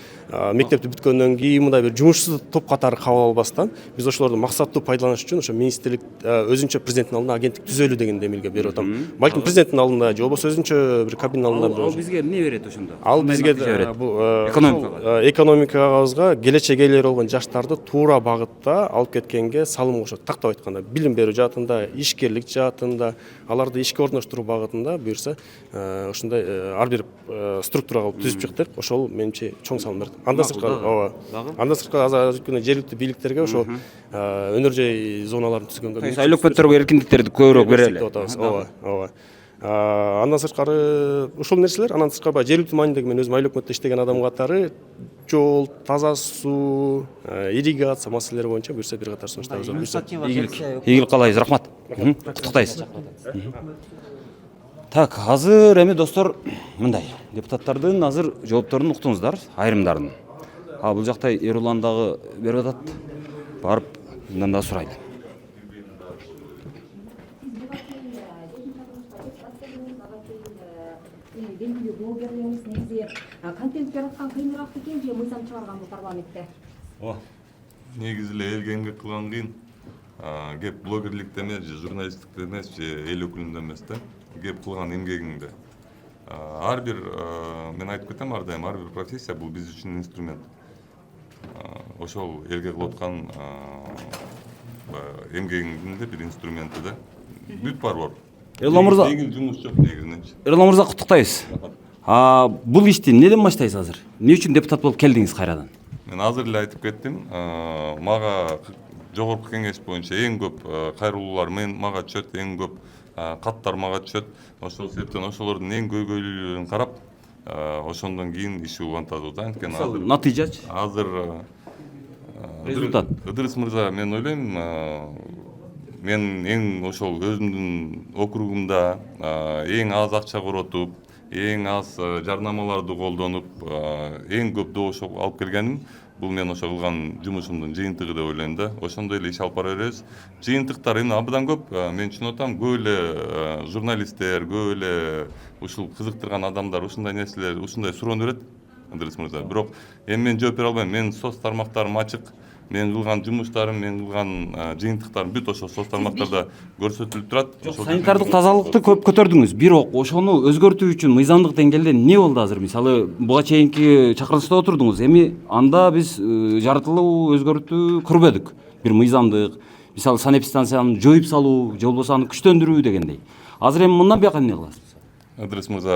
мектепти бүткөндөн кийин мындай бир жумушсуз топ катары кабыл албастан биз ошолорду максаттуу пайдаланыш үчүн ошо министрлик өзүнчө президенттин алдына агенттик түзөлү деген демилге берип атам. Балким президенттин алдында же болбосо өзүнчө бир кабинанын алдында. Ал бизге эмне берет ошондо? Ал бизге экономикабызга келечек ээлери болгон жаштарды туура багытта алып кеткенге салым кошот. Тактап айтканда, билим берүү жаатында, ишкерлик жаатында, аларды ишке орноштуруу багытында буюрса, ушундай ар бир структура кылып түзүп чыктык. Ошол менимче чоң салым берди. Андан сырткары, андан сырткары азыр жергиликтүү бийликтерге ошо өнөр жай зоналарын түзгөнгө айыл өкмөттөргө эркиндиктерди көбүрөөк берели. Ооба. Андан сырткары ушул нерселер, андан сырткары жергиликтүү маанидеги мен өзүм айыл өкмөттө иштеген адам катары жол, таза суу, ирригация маселелери боюнча буюрса бир катар сунуштарыбыз бар. Ийгилик каалайбыз, рахмат. Куттуктайбыз. Так, азыр эми достор мындай, депутаттардын азыр жоопторун уктуңуздар, айрымдарын. Бул жакта Эрулан дагы берип атат. Барып мындан да сурайлы. Блогерлерimiz негизи контент жараткан кыйыныраак экен же мыйзам чыгарган бул парламентте? Негизи эле элге эмгек кылган кыйын. Кеп блогерликте эмес же журналисттикте эмес же эл өкүлүндө эмес да. Кеп кылган эмгегиңде. Ар бир мен айтып кетем ар дайым, ар бир профессия бул биз үчүн инструмент. Ошол элге кылып аткан эмгегиңдин да бир инструменти да. бүт бар. Эрлан мырза, Негизи жумуш жок негизиненчи. Эрлан мырза куттуктайбыз. Бул ишти неден баштайсыз азыр? Эмне үчүн депутат болуп келдиңиз кайрадан? Мен азыр эле айтып кеттим. Мага жогорку кеңеш боюнча эң көп кайрылуулар мага түшөт, эң көп каттар мага түшөт. Ошол себептен ошолордун эң көйгөйлүүлүгүн карап, ошондон кийин иши улантабыз да. Анткени азыр Натыйжачы? азыр Результат. Ыдырыс мырза, мен ойлойм, мен эң ошол өзүмдүн округумда эң аз акча коротуп, эң аз жарнамаларды колдонуп, эң көп добуш алып келгеним бул мен ошо кылган жумушумдун жыйынтыгы деп ойлойм да. Ошондой эле иш алып бара беребиз. Жыйынтыктар эми абдан көп. Мен түшүнүп атам, көп эле журналисттер, көп эле ушул кызыктырган адамдар ушундай нерселер, ушундай суроону берет. Ыдырыс мырза. Бирок эми мен жооп бере албайм. Менин соц тармактарым ачык. Мен кылган жумуштарым, мен кылган жыйынтыктарым бүт ошо соц тармактарда көрсөтүлүп турат. Санитардык тазалыкты көп көтөрдүңүз. Бирок ошону өзгөртүү үчүн мыйзамдык деңгээлде эмне болду азыр? Мисалы, буга чейинки чакырылышта отурдуңуз. Эми анда биз жаратылуу өзгөртүү көрбөдүк. Бир мыйзамдык, мисалы санэпидстанцияны жоюп салуу, же болбосо аны күчтөндүрүү дегендей. Азыр эми мындан бияка эмне кыласыз? Ыдырыс мырза,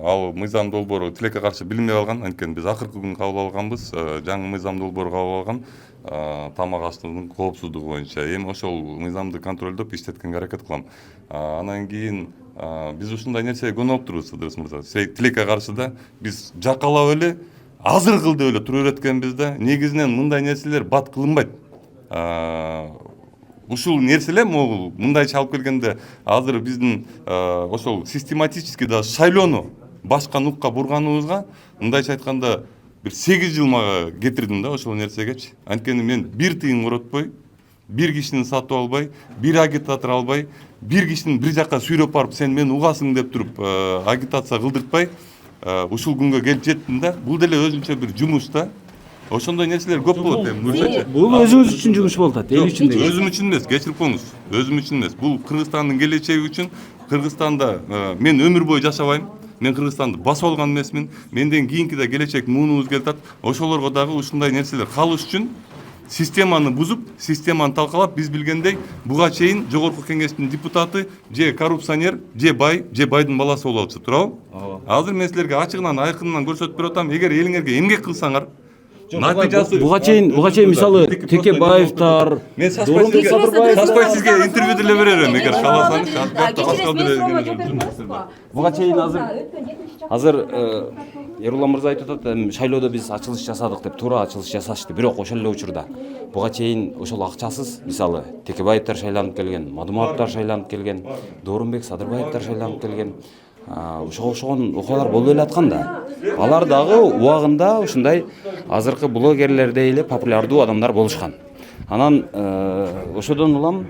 ал мыйзам долбоору тилекке каршы билинбей калган. Анткени биз акыркы күнү кабыл алганбыз. Жаңы мыйзам долбоору кабыл алган. Тамак аштыгынын коопсуздугу боюнча. Эми ошол мыйзамды контролдоп иштеткенге аракет кылам. Анан кийин биз ушундай нерсеге көнүп турубуз, Ыдырыс мырза. Тилекке каршы да биз жакалап эле, азыр кыл деп эле тура береткенбиз да. Негизинен мындай нерселер бат кылынбайт. Ушул нерселер могул мындайча алып келгенде азыр биздин ошол систематически да шайлоону башка нукка бурганыбызга, мындайча айтканда бир 8 жыл мага кетирдим да ошол нерсегечи. Анткени мен бир тыйын коротпой, бир кишини сатып албай, бир агитатор албай, бир кишини бир жакка сүйрөп барып сен мени угасың деп туруп агитация кылдыртпай ушул күнгө келип жеттим да. Бул деле өзүнчө бир жумуш да. Ошондой нерселер көп болот эми Нуржачы. Бул өзүңүз үчүн жумуш болуп атат, эл үчүн деген. Өзүм үчүн эмес, кечирип коюңуз. Өзүм үчүн эмес. Бул Кыргызстандын келечеги үчүн. Кыргызстанда мен өмүр бою жашабайм. Мен Кыргызстанды басып алган эмесмин. Менден кийинки да келечек муунубуз келатат. Ошолорго дагы ушундай нерселер калыш үчүн системаны бузуп, системаны талкалап, биз билгендей, буга чейин жогорку кеңештин депутаты же коррупционер, же бай, же байдын баласы болуп атышат, туурабы? Азыр мен силерге ачыгынан, айкынынан көрсөтүп берип атам. Эгер элиңерге эмгек кылсаңар, буга чейин мисалы Текебаевтар, саспай сизге интервью деле берерим, эгер кааласаңыз. Буга чейин азыр Эрулан мырза айтып атат, шайлоодо биз ачылыш жасадык деп, туура ачылыш жасашты. Бирок ошол эле учурда буга чейин ошол акчасыз, мисалы Текебаевтар шайланып келген, Мадумаровтар шайланып келген, Доорунбек Садырбаевтар шайланып келген. Ошогон окуялар болуп эле аткан да. Алар дагы убагында ушундай азыркы блогерлердей эле популярдуу адамдар болушкан. Анан ошодон улам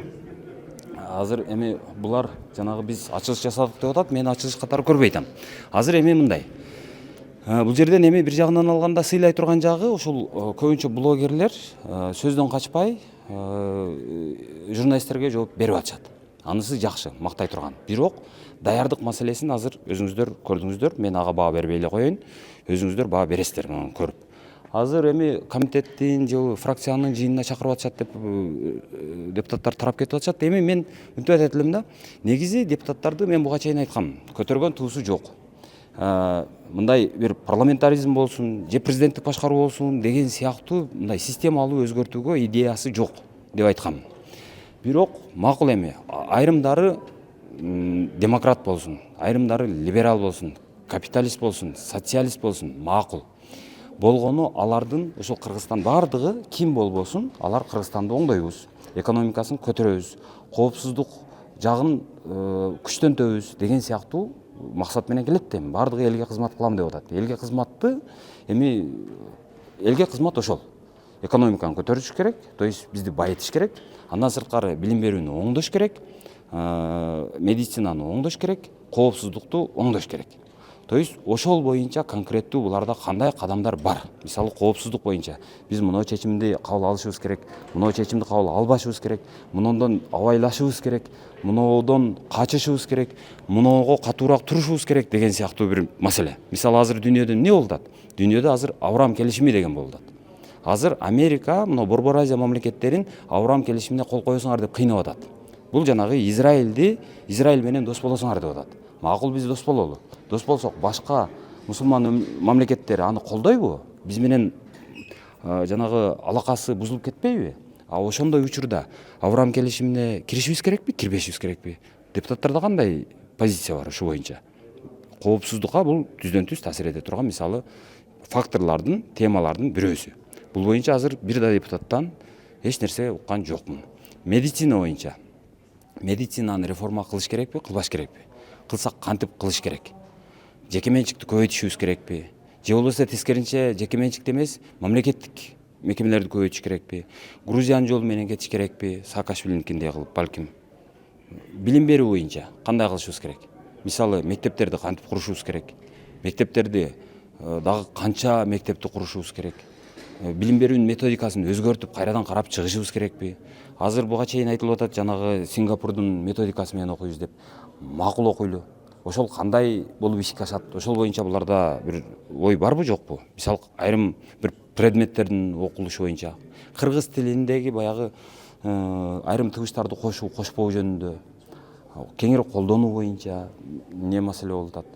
азыр эми булар жанагы биз ачылыш жасадык деп атат, мен ачылыш катары көрбөй атам. Азыр эми мындай. Бул жерден эми бир жагынан алганда сыйлай турган жагы ушул көбүнчө блогерлер сөздөн качпай журналисттерге жооп берип атышат. Анысы жакшы, мактай турган. Бирок даярдык маселесин азыр өзүңүздөр көрдүңүздөр, мен ага баа бербей эле коеюн. Өзүңүздөр баа бересиздер муну көрүп. Азыр эми комитеттин же фракциянын жыйынына чакырып атышат деп депутаттар тарап кетип атышат. Эми мен мынтип айтат элем да, негизи депутаттарды мен буга чейин айткам, көтөргөн туусу жок. Мындай бир парламентаризм болсун, же президенттик башкаруу болсун деген сыяктуу мындай системалуу өзгөртүүгө идеясы жок деп айткам. Бирок макул эми айрымдары демократ болсун, айрымдары либерал болсун, капиталист болсун, социалист болсун, макул. Болгону алардын ошол Кыргызстан бардыгы ким болбосун, алар Кыргызстанды оңдойбуз, экономикасын көтөрөбүз, коопсуздук жагын күчтөнтөбүз деген сыяктуу максат менен келет эми. Бардыгы элге кызмат кылам деп атат. Элге кызматты эми элге кызмат ошол. Экономиканы көтөрүш керек, то есть бизди байытыш керек. Андан сырткары билим берүүнү оңдош керек, медицинаны оңдош керек, коопсуздукту оңдош керек. То есть ошол боюнча конкреттүү буларда кандай кадамдар бар? Мисалы коопсуздук боюнча биз мына чечимди кабыл алышыбыз керек, мына чечимди кабыл албашыбыз керек, мындан абайлашыбыз керек, мынодон качышыбыз керек, мыного катуураак турушубуз керек деген сыяктуу бир маселе. Мисалы азыр дүйнөдө эмне болуп атат? Дүйнөдө азыр Авраам келишими деген болуп атат. Азыр Америка мына Борбор Азия мамлекеттерин Авраам келишимине кол коесуңар деп кыйнап атат. Бул жанагы Израиль менен дос болосуңар деп атат. Макул биз дос бололу. Дос болсок башка мусулман мамлекеттер аны колдойбу? Биз менен жанагы алакасы бузулуп кетпейби? Ошондой учурда Авраам келишимине киришибиз керекпи, кирбешибиз керекпи? Депутаттарда кандай позиция бар ушул боюнча? Коопсуздукка бул түздөн түз таасир эте турган мисалы факторлордун, темалардын бирөөсү. Бул боюнча азыр бир да депутаттан эч нерсе уккан жокмун. Медицина боюнча. Медицинаны реформа кылыш керекпи, кылбаш керекпи? Кылсак кантип кылыш керек? Жеке менчикти көбөйтүшүбүз керекпи? Же болбосо тескеринче жеке менчикти эмес, мамлекеттик мекемелерди көбөйтүш керекпи? Грузиянын жолу менен кетиш керекпи? Саакашвилиникиндей кылып балким. Билим берүү боюнча кандай кылышыбыз керек? Мисалы мектептерди кантип курушубуз керек? Мектептерди дагы канча мектепти курушубуз керек? Билим берүүнүн методикасын өзгөртүп кайрадан карап чыгышыбыз керекпи? Азыр буга чейин айтылып атат, жанагы Сингапурдун методикасы менен окуйбуз деп. Макул окуйлу. Ошол кандай болуп ишке ашат? Ошол боюнча буларда бир ой барбы жокпу? Мисалы айрым бир предметтердин окулушу боюнча кыргыз тилиндеги баягы айрым тыгыштарды кошуу, кошпоо жөнүндө кеңири колдонуу боюнча эмне маселе болуп атат?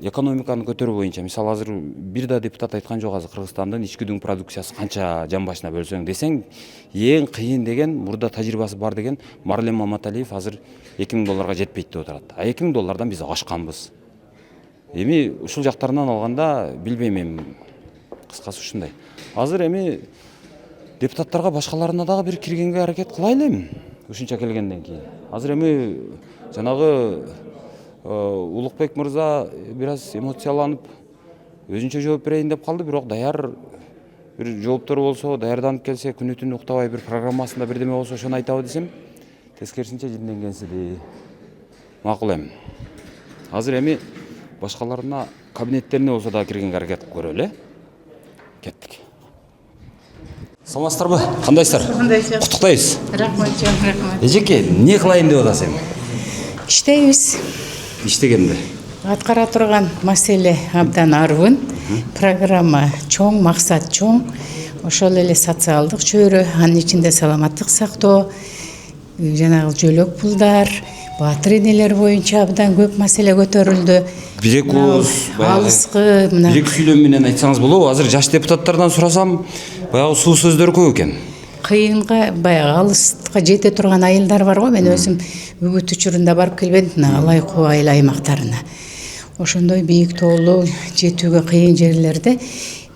Экономиканы көтөрүү боюнча мисалы азыр бир да депутат айткан жок, азыр Кыргызстандын ички дүң продукциясы канча жан башына бөлсөң десең, эң кыйын деген, мурда тажрыйбасы бар деген Марлен Маматалиев азыр $2000 жетпейт деп атат. А $2000 биз ашканбыз. Эми ушул жактарынан алганда билбейм эми кыскасы ушундай. Азыр эми депутаттарга башкаларына дагы бир киргенге аракет кылайлы эми. Ушунча келгенден кийин. Азыр эми жанагы Улукбек мырза бир аз эмоцияланып өзүнчө жооп берейин деп калды, бирок даяр бир жооптору болсо, даярданып келсе, күнү түнү уктабай бир программасында бирдеме болсо ошону айтабы десем, тескерисинче жинденгенсиди. Макул эми. Азыр эми башкаларына кабинеттерине болсо да киргенге аракет кылып көрөлү. Кеттик. Саламатсыздарбы? Кандайсыздар? Кандайсыз? Куттуктайбыз. Рахмат, рахмат. Эжеке, эмне кылайын деп атасың? Иштейбиз. Иштегенде. Аткара турган маселе абдан арбын. Программа чоң, максат чоң. Ошол эле социалдык чөйрө, анын ичинде саламаттык сактоо, жанагы жөлөк пулдар, баатыр энелер боюнча абдан көп маселе көтөрүлдү. Бирек ооз, алыскы, мына бирек сүйлөм менен айтсаңыз болобу? Азыр жаш депутаттардан сурасам, баягы суу сөздөр көп экен. кыйынга баягы алыска жете турган айылдар бар го. Мен өзүм үгүт учурунда барып келбедим, Алай Куу айыл аймактарына. Ошондой бийик тоолуу жетүүгө кыйын жерлерде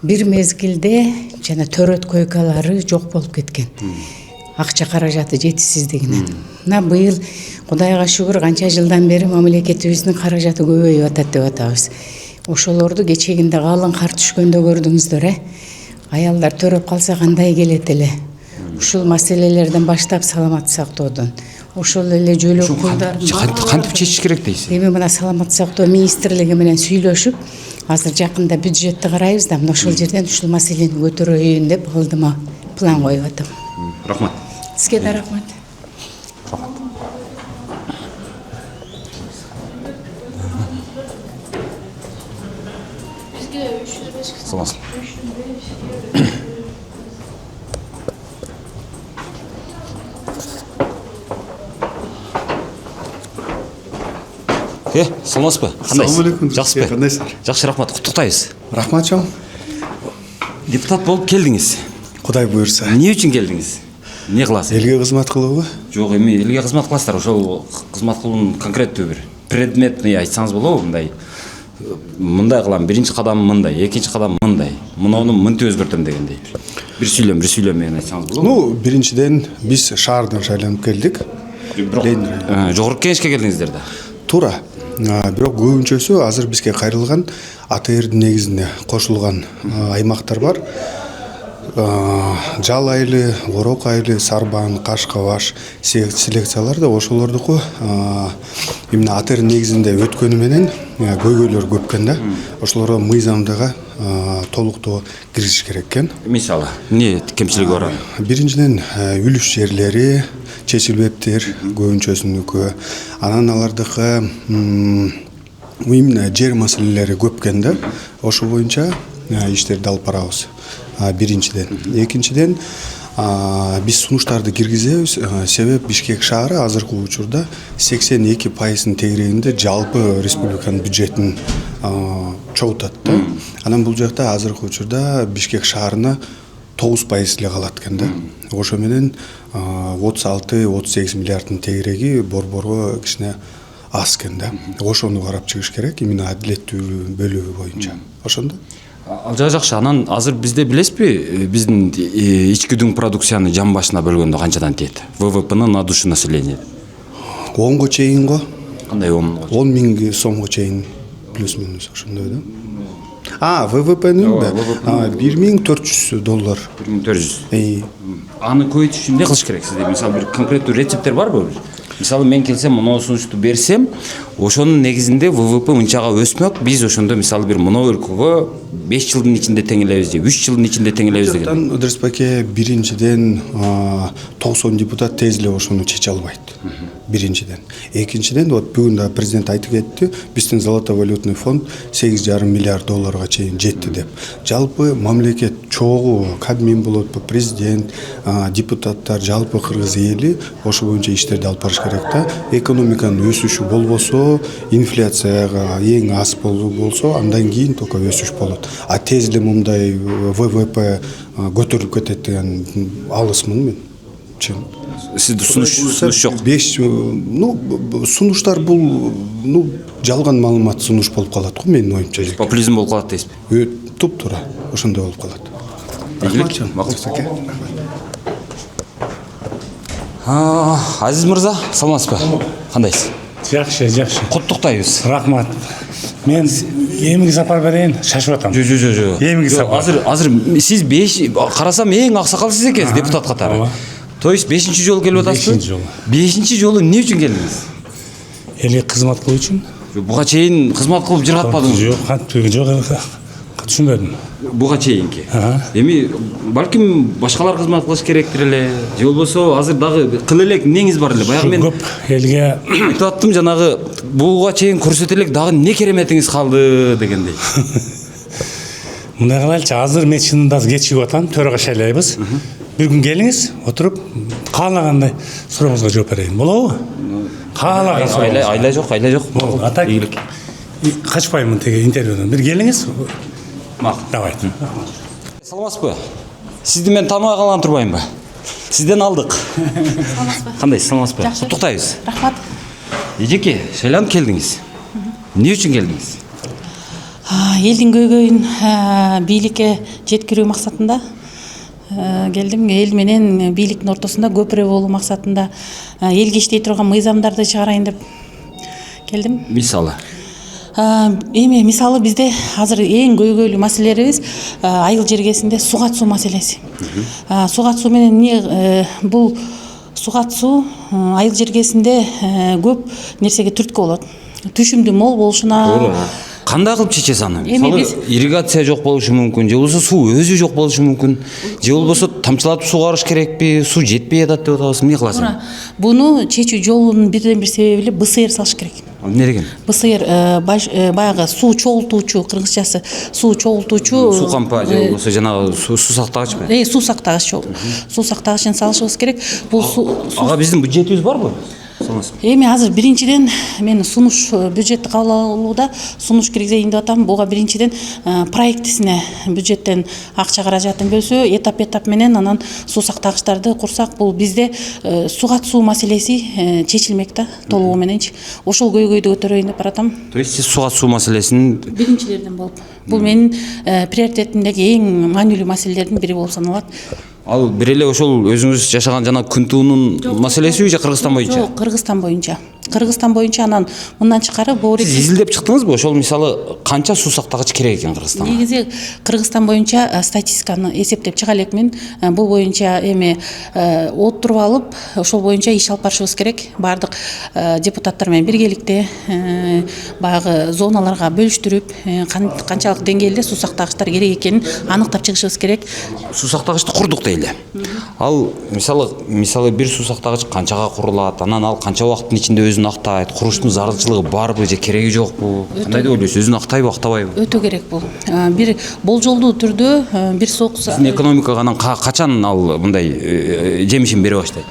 бир мезгилде жана төрөт койкалары жок болуп кеткен. Акча каражаты жетишсиздигинен. Мына быйыл Кудайга шүгүр канча жылдан бери мамлекетибиздин каражаты көбөйүп атат деп атабыз. Ошолорду кечегинде калың кар түшкөндө көрдүңүздөр, Аялдар төрөп калса кандай келет эле. Ушул маселелерден баштап саламат сактоодон, ошол эле жөлөк пулдар Кантип чечиш керек дейсиз? Эми мына саламат сактоо министрлиги менен сүйлөшүп, азыр жакында бюджетти карайбыз да, мына ошол жерден ушул маселени көтөрөйүн деп алдыма план коюп атам. Рахмат. Сизге да рахмат. Саламатсызбы. Саламатсызбы? Ассалаумалейкум. Жакшысызбы? Кандайсыздар? Жакшы, рахмат. Куттуктайбыз. Рахмат чоң. Депутат болуп келдиңиз. Кудай буйрса. Эмне үчүн келдиңиз? Эмне кыласыз? Элге кызмат кылуубу? Жок, эми элге кызмат кыласыздар. Ошол кызмат кылуунун конкреттүү бир предметный айтсаңыз болобу? Мындай кылам, биринчи кадам мындай, экинчи кадам мындай. Муну мынтип өзгөртөм дегендей. Бир сүйлөм менен айтсаңыз болобу? Биринчиден биз шаардан шайланып келдик. Жогорку кеңешке келдиңиздер да. Туура. Бирок көбүнчөсү азыр бизге кайрылган АТРдин негизинде кошулган аймактар бар. Жал айылы, Орок айылы, Сарбан, Кашкабаш селекциялар да ошолордуку именно АТР негизинде өткөнү менен көйгөйлөр көп экен да. Ошолорго мыйзамдагы толуктоо киришиш керек экен. Мисалы, эмне кемчилиги бар? Биринчиден үлүш жерлери чечилбептир көбүнчөсүнүкү. Анан алардыкы именно жер маселелери көп экен да. Ошол боюнча иштерди алып барабыз. Биринчиден. Экинчиден биз сунуштарды киргизебиз. Себеп Бишкек шаары азыркы учурда 82% тегерегинде жалпы республиканын бюджетин чогултат да. Анан бул жакта азыркы учурда Бишкек шаарына 9% эле калат экен да. Ошо менен 36-38 миллиарддын тегереги борборго кичине аз экен да. Ошону карап чыгыш керек, именно адилеттүү бөлүгү боюнча. Ошондо. Ал жакшы. Анан азыр бизде билесизби, биздин ички дүң продукцияны жан башына бөлгөндө канчадан тиет? ВВПнын на душу населения. 10го чейин го. Кандай 10? 10 миң сомго чейин плюс-минус ошондой да. ВВПнын $1.400. 1.400. Аны көбөйтүш үчүн эмне кылыш керек сизде? Мисалы бир конкреттүү рецепттер барбы? Мисалы мен келсем, мына сунушту берсем, ошонун негизинде ВВП мынчага өсмөк, биз ошондо мисалы бир мына өлкөгө 5 жылдын ичинде теңелебиз же 3 жылдын ичинде теңелебиз деген. Ыдырыс баке, биринчиден 90 депутат тез эле ошону чече албайт. Биринчиден. Экинчиден, вот бүгүн да президент айтып кетти, биздин золотовалютный фонд $8,5 миллиард чейин жетти деп. Жалпы мамлекет чогуу, Кабмин болот, президент, депутаттар, жалпы кыргыз эли ошо боюнча иштерди алып барыш керек да. Экономиканын өсүшү болбосо, инфляцияга эң аз болсо, андан кийин только өсүш болот. А тез эле мындай ВВП көтөрүлүп кетет деген алысмын мен. Сизде сунуш жок. Сунуштар бул жалган маалымат сунуш болуп калат го менин оюмча. Популизм болуп калат дейсизби? Туп-туура ошондой болуп калат. Азиз мырза, саламатсызбы? Кандайсыз? Жакшы. Куттуктайбыз. Рахмат. Мен эмиге сапар берейин, шашып атам. Жок. Эмиге сапар. Азыр сиз 5 карасам эң аксакал сиз экенсиз, депутат катары. То есть 5-чи жолу келип атасызбы? 5-чи жолу. 5-чи жолу эмне үчүн келдиңиз? Элге кызмат кылуу үчүн. Буга чейин кызмат кылып жыргатпадыңызбы? Жок, түшүнбөдүм. Буга чейинки. Эми балким башкалар кызмат кылыш керектир эле. Же болбосо азыр дагы кыл элек эмнеңиз бар эле? Баягы мен көп элге айтып аттым, жанагы буга чейин көрсөтө элек дагы эмне кереметиңиз калды дегендей. Мындай кылайлычы, азыр мен чынында кечигип атам, төрага шайлайбыз. Бир күн келиңиз, отуруп каалагандай сурооңузга жооп берейин. Болобу? Каалаган суроо. Айла жок. Болду. Атак. Качпаймын теге интервьюдан. Бир келиңиз. Давайте. Саламатсызбы? Сизди мен тааныбай калган турбаймынбы? Сизден алдык. Саламатсызбы? Кандайсыз, саламатсызбы? Жакшы. Куттуктайбыз. Рахмат. Эжеке, шайланып келдиңиз. Эмне үчүн келдиңиз? Элдин көйгөйүн бийликке жеткирүү максатында келдим. Эл менен бийликтин ортосунда көпүрө болуу максатында элге иштей турган мыйзамдарды чыгарайын деп келдим. Мисалы? Эми мисалы бизде азыр эң көйгөйлүү маселелерибиз айыл жергесинде суу катуу маселеси. Суу катуу менен эмне бул суу катуу айыл жергесинде көп нерсеге түрткү болот. Түшүмдү мол болушуна. Кандай кылып чечесиз аны? Мисалы ирригация жок болушу мүмкүн, же болбосо суу өзү жок болушу мүмкүн, же болбосо тамчылатып сугарыш керекпи, суу жетпей атат деп атабыз. Эмне кыласыз? Буну чечүү жолунун бирден бир себеби эле БСР салыш керек. Эмне деген? БСР баягы суу чогултуучу, кыргызчасы суу чогултуучу. Суу кампа же болбосо жанагы суу сактагычпы? Суу сактагыч. Суу сактагычын салышыбыз керек. Бул ага биздин бюджетибиз барбы? Эми азыр биринчиден мен сунуш бюджетти кабыл алууда сунуш киргизейин деп атам. Буга биринчиден проектисине бюджеттен акча каражатын бөлсө, этап менен анан суу сактагычтарды курсак, бул бизде суу катуу маселеси чечилмек да, толугу мененчи. Ошол көйгөйдү көтөрөйүн деп баратам. То есть сиз суу катуу маселесин биринчилерден болуп. Бул менин приоритетимдеги эң маанилүү маселелердин бири болуп саналат. Ал бир эле ошол өзүңүз жашаган жана күн туунун маселесиби же Кыргызстан боюнча? Жок, Кыргызстан боюнча. Кыргызстан боюнча анан мындан чыкары боор. Сиз изилдеп чыктыңызбы? Ошол мисалы канча суу сактагыч керек экен Кыргызстанга? Негизи Кыргызстан боюнча статистиканы эсептеп чыга элекмин. Бул боюнча эми отуруп алып, ошол боюнча иш алып барышыбыз керек. Бардык депутаттар менен биргеликте баягы зоналарга бөлүштүрүп, канчалык деңгээлде суу сактагычтар керек экенин аныктап чыгышыбыз керек. Суу сактагычты курдук дейли. Ал мисалы бир суу сактагыч канчага курулат, анан ал канча убакыттын ичинде өзүнүн өзүн актайт, курулуштун зарылчылыгы барбы же кереги жокпу? Кандай деп ойлойсуз? Өзүн актайбы, актабайбы? Өтө керек бул. Бир болжолдуу түрдө бир сокус Биздин экономикага анан качан ал мындай жемишин бере баштайт?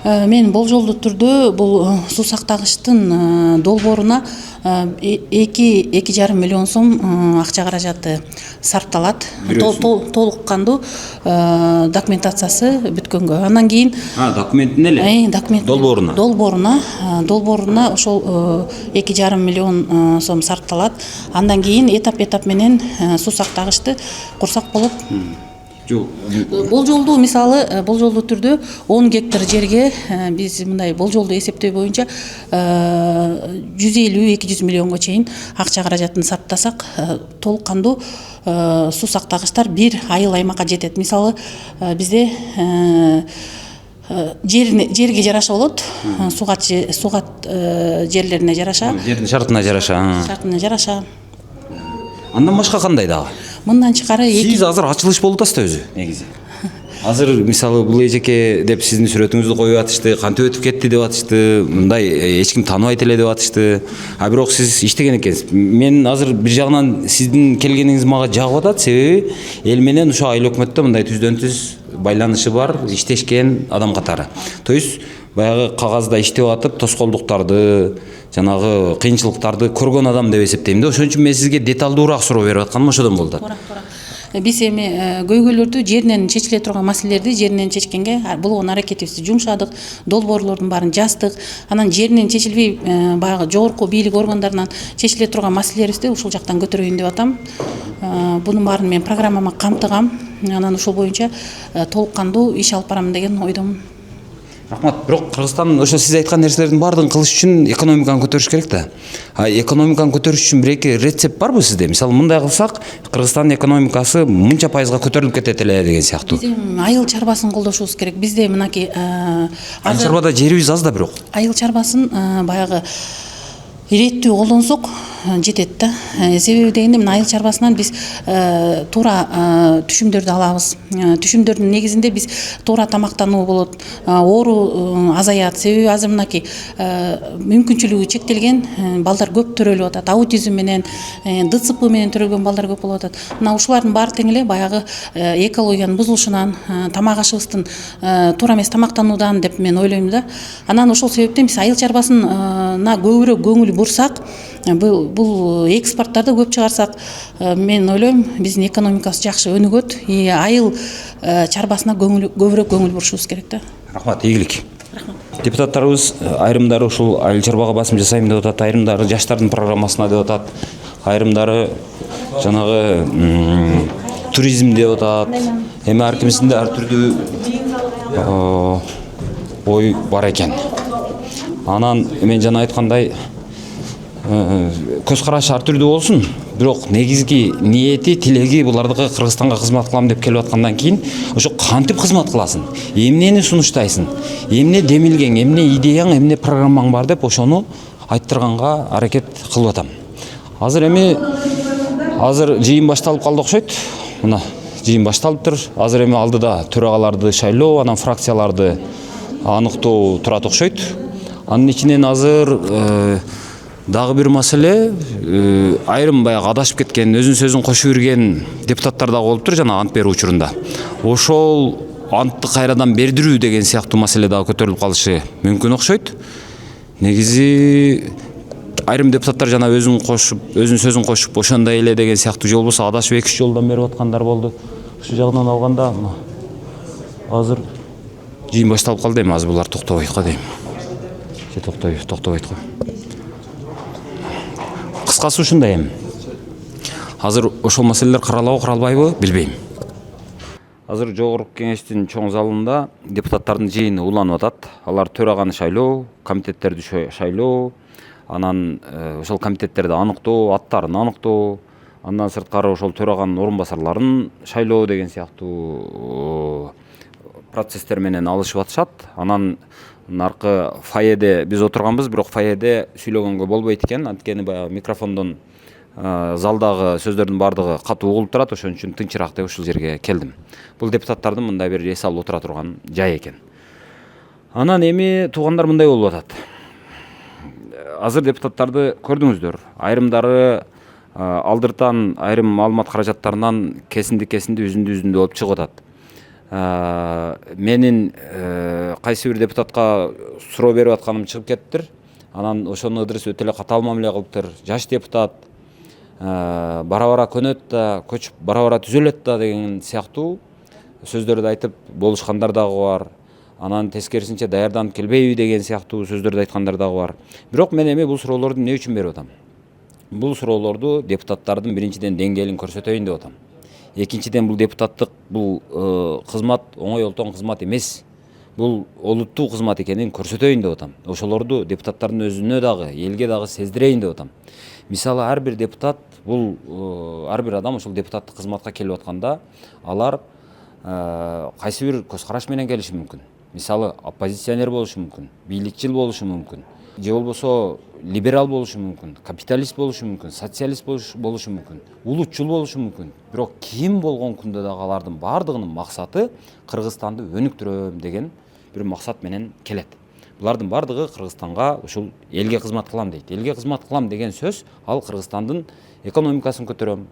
Мен болжолдуу түрдө бул суу сактагычтын долбооруна 2,5 миллион сом акча каражаты сарпталат. Толук кандуу документациясы бүткөнгө. Андан кийин документине эле? Долбооруна. Долбооруна ошол 2,5 миллион сом сарпталат. Андан кийин этап менен суу сактагычты курсак болот. Болжолдуу мисалы болжолдуу түрдө 10 гектар жерге биз мындай болжолдуу эсептөө боюнча 150-200 миллионго чейин акча каражатын сарптасак толук кандуу суу сактагычтар бир айыл аймакка жетет. Мисалы бизде жерге жараша болот, сугат жерлерине жараша. Жердин шартына жараша. Андан башка кандай дагы? Мындан чыкары сиз азыр ачылыш болуп атасыз да өзү негизи. Азыр мисалы бул эжеке деп сиздин сүрөтүңүздү коюп атышты, кантип өтүп кетти деп атышты, мындай эч ким тааныбайт эле деп атышты. Бирок сиз иштеген экенсиз. Мен азыр бир жагынан сиздин келгениңиз мага жагып атат, себеби эл менен ошо айыл өкмөттө мындай түздөн-түз байланышы бар, иштешкен адам катары. То есть баягы кагазда иштеп атып, тоскоолдуктарды, жанагы кыйынчылыктарды көргөн адам деп эсептейм да. Ошон үчүн мен сизге деталдуураак суроо берип атканым ошодон болду. Биз эми көйгөйлөрдү жеринен чечиле турган маселелерди жеринен чечкенге болгон аракетибизди жумшадык, долбоорлордун баарын жаздык. Анан жеринен чечилбей баягы жогорку бийлик органдарынан чечиле турган маселелерибизди ушул жактан көтөрөйүн деп атам. Бунун баарын мен программама камтыгам. Анан ушул боюнча толук кандуу иш алып барам деген ойдомун. Рахмат. Бирок Кыргызстан ошо сиз айткан нерселердин баардыгын кылыш үчүн экономиканы көтөрүш керек да. Экономиканы көтөрүш үчүн бир эки рецепт барбы сизде? Мисалы, мындай кылсак, Кыргызстандын экономикасы мынча пайызга көтөрүлүп кетет эле деген сыяктуу. Биз айыл чарбасын колдошубуз керек. Бизде мынакей айыл чарбада жерибиз аз да бирок. Айыл чарбасын баягы иреттүү колдонсок жетет да. Себеби дегенде мен айыл чарбасынан биз туура түшүмдөрдү алабыз. Түшүмдөрдүн негизинде биз туура тамактануу болот, оору азаят. Себеби азыр мынакей мүмкүнчүлүгү чектелген балдар көп төрөлүп атат. Аутизм менен, ДЦП менен төрөлгөн балдар көп болуп атат. Мына ушулардын баары тең эле баягы экологиянын бузулушунан, тамак ашыбыздын туура эмес тамактануудан деп мен ойлойм да. Анан ошол себептен биз айыл чарбасына көбүрөөк көңүл бурсак, бул экспорттарды көп чыгарсак, мен ойлойм биздин экономикасы жакшы өнүгөт. Айыл чарбасына көбүрөөк көңүл бурушубуз керек да. Рахмат, ийгилик. Депутаттарыбыз айрымдары ушул айыл чарбага басым жасайм деп атат, айрымдары жаштардын программасына деп атат, айрымдары жанагы туризм деп атат. Эми ар кимисинде ар түрдүү ой бар экен. Анан мен жана айткандай көз карашы ар түрдүү болсун, бирок негизги ниети, тилеги булардыкы Кыргызстанга кызмат кылам деп келип аткандан кийин ошо кантип кызмат кыласың, эмнени сунуштайсың, эмне демилгең, эмне идеяң, эмне программаң бар деп ошону айттырганга аракет кылып атам. Азыр жыйын башталып калды окшойт. Мына жыйын башталыптыр. Азыр эми алдыда төрагаларды шайлоо, анан фракцияларды аныктоо турат окшойт. Анын ичинен азыр дагы бир маселе, айрым баягы адашып кеткен, өзүнүн сөзүн кошуп жүрген депутаттар дагы болуптур жана ант берүү учурунда. Ошол антты кайрадан бердирүү деген сыяктуу маселе дагы көтөрүлүп калышы мүмкүн окшойт. Негизи айрым депутаттар жана өзүнүн сөзүн кошуп ошондой эле деген сыяктуу жол болсо адашып 2-3 жолдон берип аткандар болду. Ушул жагынан алганда азыр жыйын башталып калды, эми азыр булар токтобойт го дейм. Токтобойт го. Кыскасы ушундай эми. Азыр ошол маселелер каралабы, каралбайбы билбейм. Азыр жогорку кеңештин чоң залында депутаттардын жыйыны уланып атат. Алар төраганы шайлоо, комитеттерди шайлоо, анан ошол комитеттерди аныктоо, аттарын аныктоо, андан сырткары ошол төраганын орун басарларын шайлоо деген сыяктуу процесстер менен алышып атышат. Анан наркы фойеде биз отурганбыз, бирок фойеде сүйлөгөнгө болбойт экен. Анткени баягы микрофондон залдагы сөздөрдүн баардыгы катуу угулуп турат, ошон үчүн тынчыраак деп ушул жерге келдим. Бул депутаттардын мындай бир эс алып отура турган жай экен. Анан эми туугандар мындай болуп атат. азыр депутаттарды көрдүңүздөр. Айрымдары алдыртан айрым маалымат каражаттарынан кесинди үзүндү болуп чыгып атат. Менин кайсы бир депутатка суроо берип атканым чыгып кеттир. Анан ошону ыдырыс өтө эле катаал мамиле кылыптыр. Жаш депутат бара-бара көнөт да, көчүп бара-бара түзөлөт да деген сыяктуу сөздөрдү айтып болушкандар дагы бар. Анан тескерисинче даярданып келбейби деген сыяктуу сөздөрдү айткандар дагы бар. Бирок мен эми бул суроолорду эмне үчүн берип атам? Бул суроолорду депутаттардын биринчиден деңгээлин көрсөтөйүн деп атам. Экинчиден бул депутаттык бул кызмат оңой олтон кызмат эмес. Бул олуттуу кызмат экенин көрсөтөйүн деп атам. Ошолорду депутаттардын өзүнө дагы, элге дагы сездирейин деп атам. Мисалы ар бир депутат, бул ар бир адам ошол депутаттык кызматка келип атканда, алар кайсы бир көз караш менен келиши мүмкүн. Мисалы оппозиционер болушу мүмкүн, бийликчил болушу мүмкүн, же болбосо либерал болушу мүмкүн, капиталист болушу мүмкүн, социалист болушу мүмкүн, улутчул болушу мүмкүн. Бирок ким болгон күндө дагы алардын бардыгынын максаты Кыргызстанды өнүктүрөм деген бир максат менен келет. Булардын бардыгы Кыргызстанга ушул элге кызмат кылам дейт. Элге кызмат кылам деген сөз ал Кыргызстандын экономикасын көтөрөм,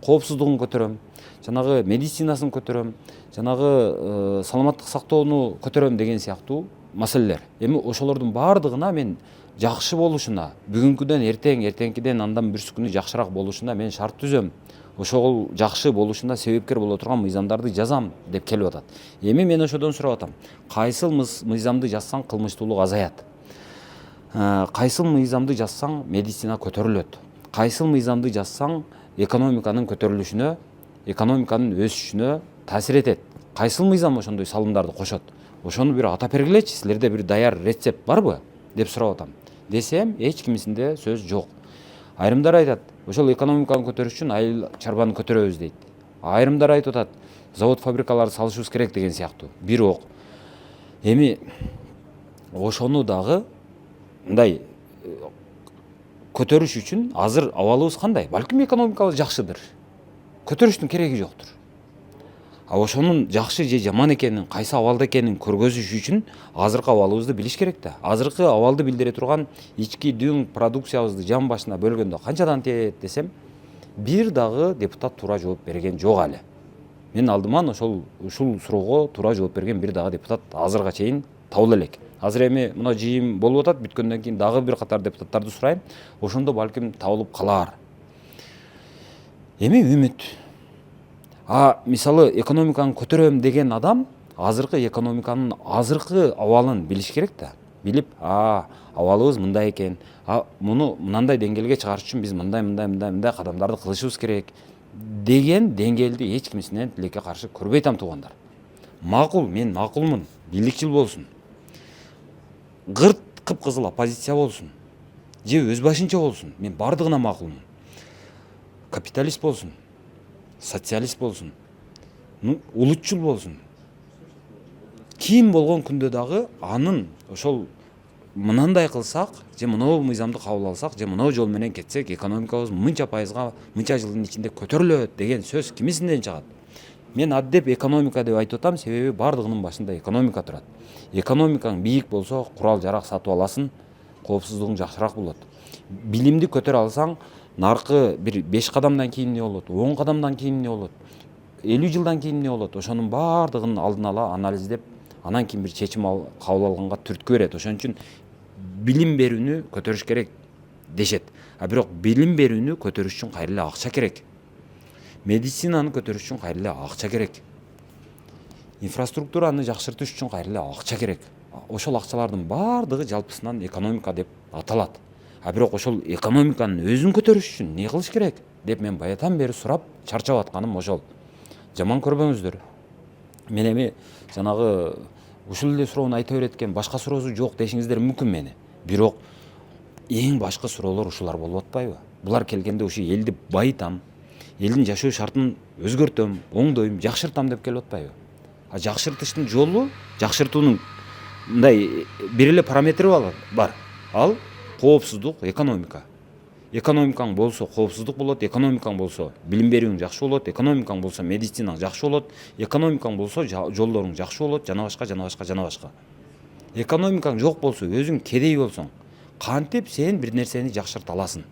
коопсуздугун көтөрөм, жанагы медицинасын көтөрөм, жанагы саламаттык сактоону көтөрөм деген сыяктуу маселелер. Эми ошолордун бардыгына мен жакшы болушуна, бүгүнкүдөн эртең, эртеңкиден андан бүрсү күнү жакшыраак болушуна мен шарт түзөм. Ошол жакшы болушуна себепкер боло турган мыйзамдарды жазам деп келип атат. Эми мен ошодон сурап атам. Кайсыл мыйзамды жазсаң кылмыштуулук азаят? Кайсыл мыйзамды жазсаң медицина көтөрүлөт? Кайсыл мыйзамды жазсаң экономиканын көтөрүлүшүнө, экономиканын өсүшүнө таасир этет? Кайсыл мыйзам ошондой салымдарды кошот? Ошону бир атап бергилечи, силерде бир даяр рецепт барбы деп сурап атам. Десем, эч кимисинде сөз жок. Айрымдар айтат, ошол экономиканы көтөрүш үчүн айыл чарбаны көтөрөбүз дейт. Айрымдар айтып атат, завод фабрикаларды салышыбыз керек деген сыяктуу. Бирок эми ошону дагы мындай көтөрүш үчүн азыр абалыбыз кандай? Балким экономикабыз жакшыдыр. Көтөрүштүн кереги жоктур. Ошонун жакшы же жаман экенин, кайсы абалда экенин көргөзүш үчүн азыркы абалыбызды билиш керек да. Азыркы абалды билдире турган ички дүң продукциябызды жан башына бөлгөндө канчадан тиет десем, бир дагы депутат туура жооп берген жок али. Мен алдыман ушул суроого туура жооп берген бир дагы депутат азырга чейин табыла элек. Азыр эми мына жыйын болуп атат, бүткөндөн кийин дагы бир катар депутаттарды сурайм, ошондо балким табылып калар. Эми үмүт. Мисалы экономиканы көтөрөм деген адам азыркы экономиканын азыркы абалын билиш керек да. Билип, абалыбыз мындай экен, муну мындай деңгээлге чыгарыш үчүн биз мындай кадамдарды кылышыбыз керек деген деңгээлди эч кимисинен тилекке каршы көрбөй атам туугандар. Макул, мен макулмун, бийликчил болсун. Гырт кыпкызыл оппозиция болсун. Же өз башынча болсун, мен бардыгына макулмун. Капиталист болсун, социалист болсун, улутчул болсун. Ким болгон күндө дагы анын ошол мынандай кылсак, же мынау мыйзамды кабыл алсак, же мынау жол менен кетсек, экономикабыз мынча пайызга мынча жылдын ичинде көтөрүлөт деген сөз кимисинен чыгат? Мен аддеп экономика деп айтып атам, себеби бардыгынын башында экономика турат. Экономикаң бийик болсо, курал жарак сатып аласың, коопсуздугуң жакшыраак болот. Билимди көтөрө алсаң, наркы бир 5 кадамдан кийин эмне болот, 10 кадамдан кийин эмне болот, 50 жылдан кийин эмне болот, ошонун бардыгын алдын ала анализдеп, анан кийин бир чечим кабыл алганга түрткү берет. Ошон үчүн билим берүүнү көтөрүш керек дешет. Бирок билим берүүнү көтөрүш үчүн кайра эле акча керек. Медицинаны көтөрүш үчүн кайра эле акча керек. Инфраструктураны жакшыртыш үчүн кайра эле акча керек. Ошол акчалардын бардыгы жалпысынан экономика деп аталат. Бирок ошол экономиканын өзүн көтөрүш үчүн эмне кылыш керек деп мен баятан бери сурап чарчап атканым ошол. Жаман көрбөңүздөр. Мен эми жанагы ушул эле суроону айта берет экен, башка суроосу жок дешиңиздер мүмкүн мени. Бирок эң башкы суроолор ушулар болуп атпайбы? Булар келгенде ушу элди байытам, элдин жашоо шартын өзгөртөм, оңдойм, жакшыртам деп келип атпайбы? Жакшыртыштын жолу, жакшыртуунун мындай бир эле параметри бар. Ал коопсуздук, экономика. Экономикаң болсо коопсуздук болот, экономикаң болсо билим берүүң жакшы болот, экономикаң болсо медицинаң жакшы болот, экономикаң болсо жолдоруң жакшы болот, жана башка. Экономикаң жок болсо, өзүң кедей болсоң, кантип сен бир нерсени жакшырта аласың.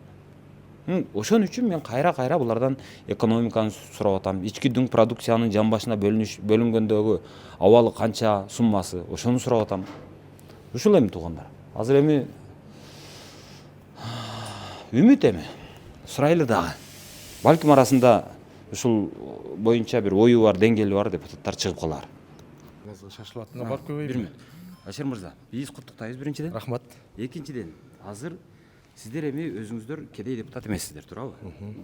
Ошон үчүн мен кайра булардан экономиканы сурап атам. Ички дүң продукциянын жан башына бөлүнгөндөгү абалы канча, суммасы, ошону сурап атам. Ушул эми туугандар. Азыр эми үмүт эми сурайлы дагы. Балким арасында ушул боюнча бир ою бар, деңгээли бар депутаттар чыгып калар. Шашылып атканга барып көбөйбү. Ашер мырза, биз куттуктайбыз биринчиден. Рахмат. Экинчиден, азыр сиздер эми өзүңүздөр кедей депутат эмессиздер, туурабы?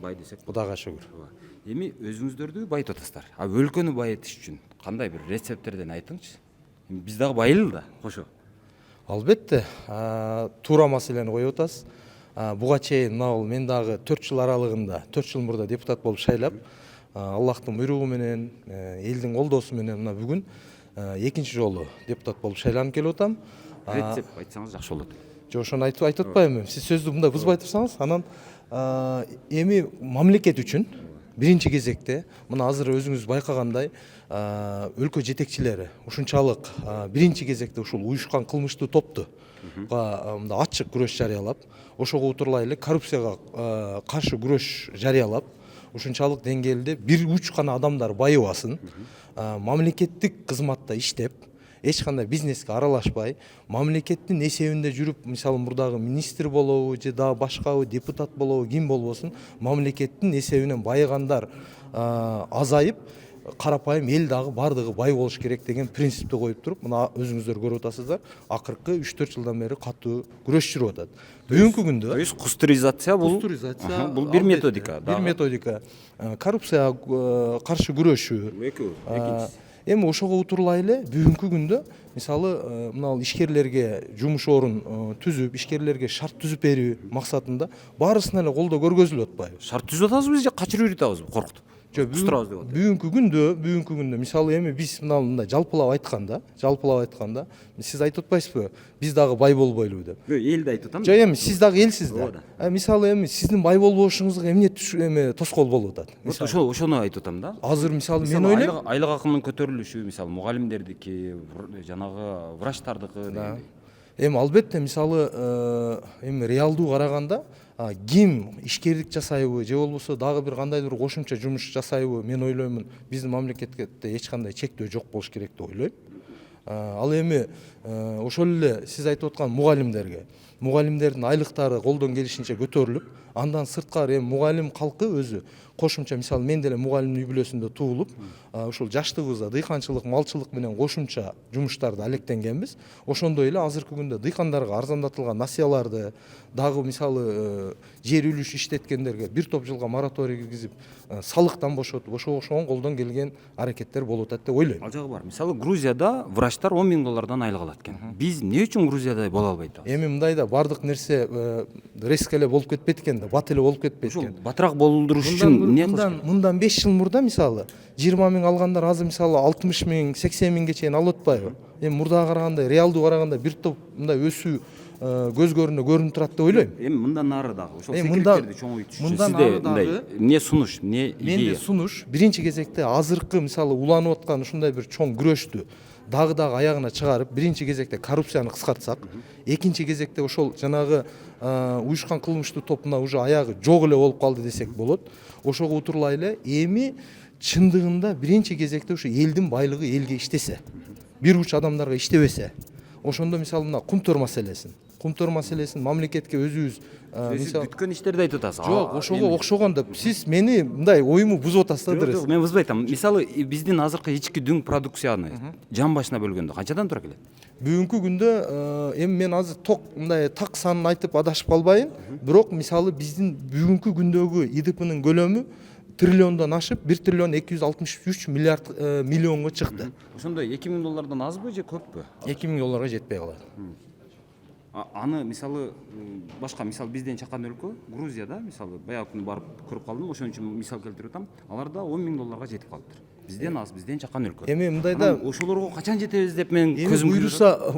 Бай десек. Кудайга шүгүр. Эми өзүңүздөрдү байытып атасыздар. А өлкөнү байытыш үчүн кандай бир рецепттерден айтыңызчы. Биз дагы байылы да, кошо. Албетте, туура маселени коюп атасыз. Буга чейин мына мен дагы 4 жыл аралыгында, 4 жыл мурда депутат болуп шайлап, Аллахтын буйругу менен, элдин колдоосу менен мына бүгүн экинчи жолу депутат болуп шайланып келип атам. Рецепт айтсаңыз жакшы болот. Жок, ошону айтып атпайбы. Сиз сөздү мындай бузбай турсаңыз, анан эми мамлекет үчүн биринчи кезекте мына азыр өзүңүз байкагандай өлкө жетекчилери ушунчалык биринчи кезекте ушул уюшкан кылмыштуу топту мындай ачык күрөш жарыялап, ошого утурлай эле коррупцияга каршы күрөш жарыялап, ушунчалык деңгээлде бир уч гана адамдар байыбасын, мамлекеттик кызматта иштеп, эч кандай бизнеске аралашпай, мамлекеттин эсебинде жүрүп, мисалы мурдагы министр болобу же дагы башкабы, депутат болобу, ким болбосун, мамлекеттин эсебинен байыгандар азайып, карапайым эл дагы бардыгы бай болуш керек деген принципти коюп туруп, мына өзүңүздөр көрүп атасыздар, акыркы 3-4 жылдан бери катуу күрөш жүрүп атат. Бүгүнкү күндө кустуризация бул бир методика. Бир методика. Коррупцияга каршы күрөшүү. Эми ошого утурлай эле бүгүнкү күндө мисалы мына ишкерлерге жумуш орун түзүп, ишкерлерге шарт түзүп берүү максатында баарысына эле колдоо көргөзүлүп атпайбы? Шарт түзүп атабызбы же качырып үйрөтөбүзбү, коркутуп? Бүгүнкү күндө мисалы эми биз мындай жалпылап айтканда, сиз айтып атпайсызбы, биз дагы бай болбойлубу деп. Элди айтып атам. Жок, эми сиз дагы элсиз да. Мисалы эми сиздин бай болбошуңузга эмне тоскоол болуп атат? Ошону айтып атам да. Азыр мисалы мен ойлойм, айлык акынын көтөрүлүшү, мисалы мугалимдердики, жанагы врачтардыкы дегендей. Эми албетте мисалы эми реалдуу караганда ким ишкерлик жасайбы же болбосо дагы бир кандайдыр кошумча жумуш жасайбы, мен ойлоймун биздин мамлекетте эч кандай чектөө жок болуш керек деп ойлойм. Ал эми ошол эле сиз айтып аткан мугалимдердин айлыктары колдон келишинче көтөрүлүп, андан сырткары эми мугалим калкы өзү кошумча, мисалы мен деле мугалимдин үй бүлөсүндө туулуп, ушул жаштыгыбызда дыйканчылык, малчылык менен кошумча жумуштарды алектенгенбиз. Ошондой эле азыркы күндө дыйкандарга арзандатылган насыяларды, дагы мисалы жер үлүш иштеткендерге бир топ жылга мораторий киргизип, салыктан бошотуп, ошого колдон келген аракеттер болуп атат деп ойлойм. Ал жагы бар. Мисалы Грузияда врачтар 10 000 доллардан айлык алат экен. Биз эмне үчүн Грузиядай боло албайт? Эми мындай да бардык нерсе резко эле болуп кетпейт экен да, бат эле болуп кетпейт экен. Ушул батыраак болдуруш үчүн мындан 5 жыл мурда мисалы 20 000 алгандар азыр мисалы 60 000, 80 000ге чейин алып атпайбы? Эми мурдага караганда, реалдуу караганда бир топ мындай өсүү көзгөрүнө көрүнүп турат деп ойлойм. Эми мындан нары дагы ошол секреттерди чоңойтуш үчүн сизде мындай эмне сунуш, эмне идея? Менде сунуш биринчи кезекте азыркы мисалы уланып аткан ушундай бир чоң күрөштү дагы аягына чыгарып, биринчи кезекте коррупцияны кыскартсак, экинчи кезекте ошол жанагы уюшкан кылмыштуу топ мына уже аягы жок эле болуп калды десек болот. Ошого утурлай эле эми чындыгында биринчи кезекте ушу элдин байлыгы элге иштесе, бир уч адамдарга иштебесе, ошондо мисалы мына кумтөр маселесин мамлекетке өзүбүз мисалы бүткөн иштерди айтып атасыз. Жок, ошого окшогон деп сиз мени мындай оюму бузуп атасыз да дырыс. Жок, мен бузбай атам. Мисалы биздин азыркы ички дүң продукцияны жан башына бөлгөндө канчадан тура келет? Бүгүнкү күндө эми мен азыр мындай так санын айтып адашып калбайын, бирок мисалы биздин бүгүнкү күндөгү ИДПнын көлөмү триллиондон ашып 1 триллион 263 миллионго чыкты. Ошондой 2 000 доллардан азбы же көппү? 2 000 долларга жетпей калат. Аны мисалы башка мисал бизден чакан өлкө Грузияда мисалы баягы күнү барып көрүп калдым, ошон үчүн мисал келтирип атам. Аларда 10 000 долларга жетип калыптыр. бизден аз, бизден чакан өлкө. Эми мындайда ошолорго качан жетебиз деп мен эми көзүм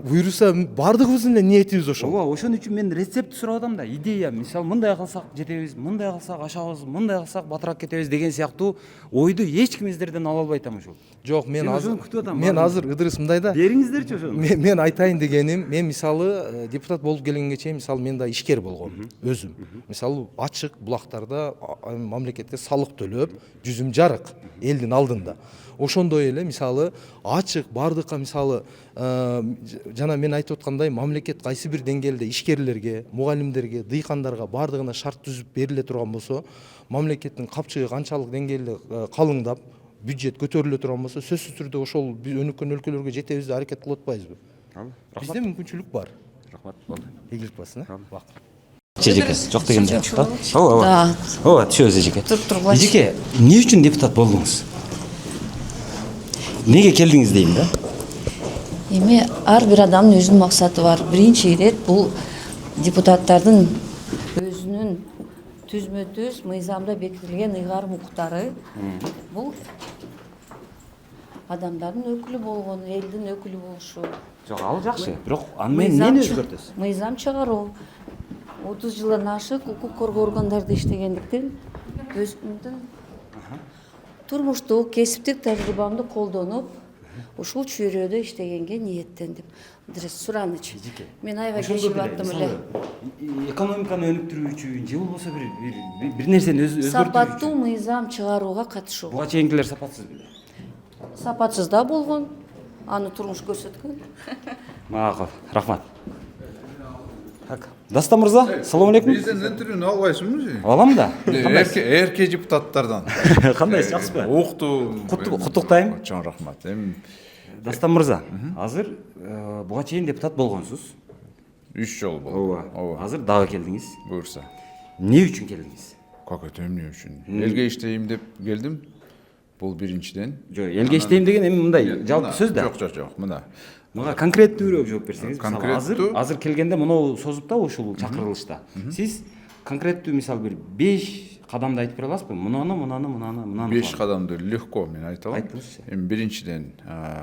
буйруса бардыгыбыздын эле ниетибиз ошол. Ооба, ошон үчүн мен рецепт сурап атам да, идея, мисалы мындай кылсак жетебиз, мындай кылсак ашабыз, мындай кылсак батыраак кетебиз деген сыяктуу ойду эч ким эздерден ала албай атам ошол. Жок, мен ошону күтүп атам. Мен азыр Ыдырыс мындайда. Бериңиздерчи ошону. Мен айтайын дегеним, мен мисалы депутат болуп келгенге чейин мисалы мен да ишкер болгом өзүм. Мисалы ачык булактарда мамлекетке салык төлөп, жүзүм жарык элдин алдында. Ошондой эле мисалы ачык бардыкка мисалы жана мен айтып аткандай мамлекет кайсы бир деңгээлде ишкерлерге, мугалимдерге, дыйкандарга бардыгына шарт түзүп бериле турган болсо, мамлекеттин капчыгы канчалык деңгээлде калыңдап, бюджет көтөрүлө турган болсо, сөзсүз түрдө ошол өнүккөн өлкөлөргө жетебиз деп аракет кылып атпайбызбы? Бизде мүмкүнчүлүк бар. Рахмат, болду. Ийгилик болсун, Бак. Эжеке, жок дегенде. Ооба. Ооба, түшөбүз эжеке. Эжеке, эмне үчүн депутат болдуңуз? Неге келдиңиз дейм да? Эми ар бир адамдын өзүнүн максаты бар. Биринчи ирет бул депутаттардын өзүнүн түзмө-түз мыйзамда бекитилген ыйгарым укуктары. Бул адамдардын өкүлү болгон, элдин өкүлү болушу. Жок, ал жакшы. Бирок аны мен эмнени өзгөртөсүз? Мыйзам чыгаруу. 30 жылдан ашык укук коргоо органдарында иштегендиктен өзүмдүн турмуштук, кесиптик тажрыйбамды колдонуп, ушул чөйрөдө иштегенге ниеттендим. Суранычы. Мен аябай кечигип аттым эле. Экономиканы өнүктүрүүчү же болбосо бир нерсени өзгөртүүчү. Сапаттуу мыйзам чыгарууга катышуу. Буга чейинкилер сапатсыз беле? Сапатсыз да болгон. Аны турмуш көрсөткөн. Макул, рахмат. Так, Дастан мырза, салам алейкум. Бизден интервьюну албайсыңбы? Алам да. Эрке депутаттардан. Кандайсыз, жакшысызбы? Куттуктайм. Чоң рахмат. Дастан мырза, азыр буга чейин депутат болгонсуз. 3 жол болду. Ооба. Азыр дагы келдиңиз. Буюрса. Эмне үчүн келдиңиз? Как эмне үчүн? Элге иштейм деп келдим. Бул биринчиден. Жок, элге иштейм деген эми мындай жалпы сөз да. Жок, мына. Мага конкреттүүрөөк жооп берсеңиз. Конкреттүү. Азыр келгенде мынау созуп да ушул чакырылышта. Сиз конкреттүү мисал бир 5 кадамды айтып бере аласызбы? Мынаны. 5 кадамды легко мен айта алам. Айтыңызчы. Эми биринчиден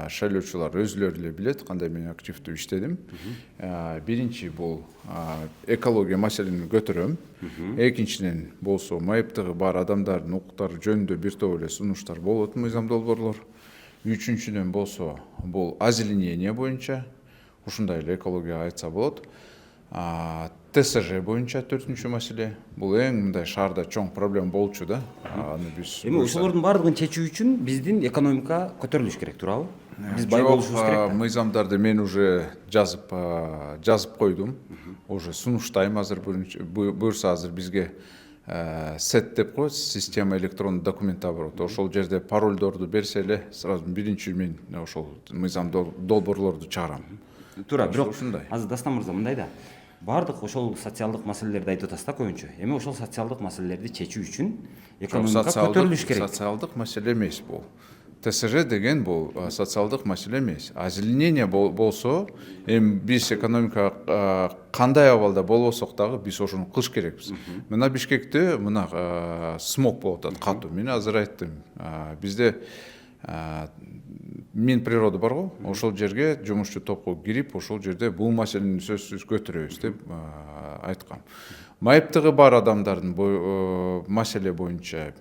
шайлоочулар өзүлөрү эле билет кандай мен активдүү иштедим. Биринчи бул экология маселени көтөрөм. Экинчиден болсо майыптыгы бар адамдардын укуктары жөнүндө бир топ эле сунуштар болот, мыйзам долбоорлор. Үчүнчүдөн болсо бул озеленение боюнча ушундай эле экологияга айтса болот. ТСЖ боюнча 4-чү маселе. Бул эң мындай шаарда чоң проблема болчу да. Аны биз эми ошолордун бардыгын чечүү үчүн биздин экономика көтөрүлүш керек, туурабы? Биз бай болушубуз керек да. Мыйзамдарды мен уже жазып койдум. Уже сунуштайм азыр буюрса азыр бизге сет деп коет, система электрондуу документ оборот. Ошол жерде парольдорду берсе эле сразу биринчи мен ошол мыйзам долбоорлорду чыгарам. Туура, бирок азыр Дастан мырза мындай да. Бардык ошол социалдык маселелерди айтып атасыз да көбүнчө. Эми ошол социалдык маселелерди чечүү үчүн экономика көтөрүлүш керек. Социалдык маселе эмес бул. ТСЖ деген бул социалдык маселе эмес. Озеленение болсо, эми биз экономика кандай абалда болбосок дагы биз ошону кылыш керекпиз. Мына Бишкекте мына смог болуп атат катуу. Мен азыр айттым. Бизде Мин природа бар го, ошол жерге жумушчу топко кирип, ошол жерде бул маселени сөзсүз көтөрөбүз деп айткам. Майыптыгы бар адамдардын маселе боюнча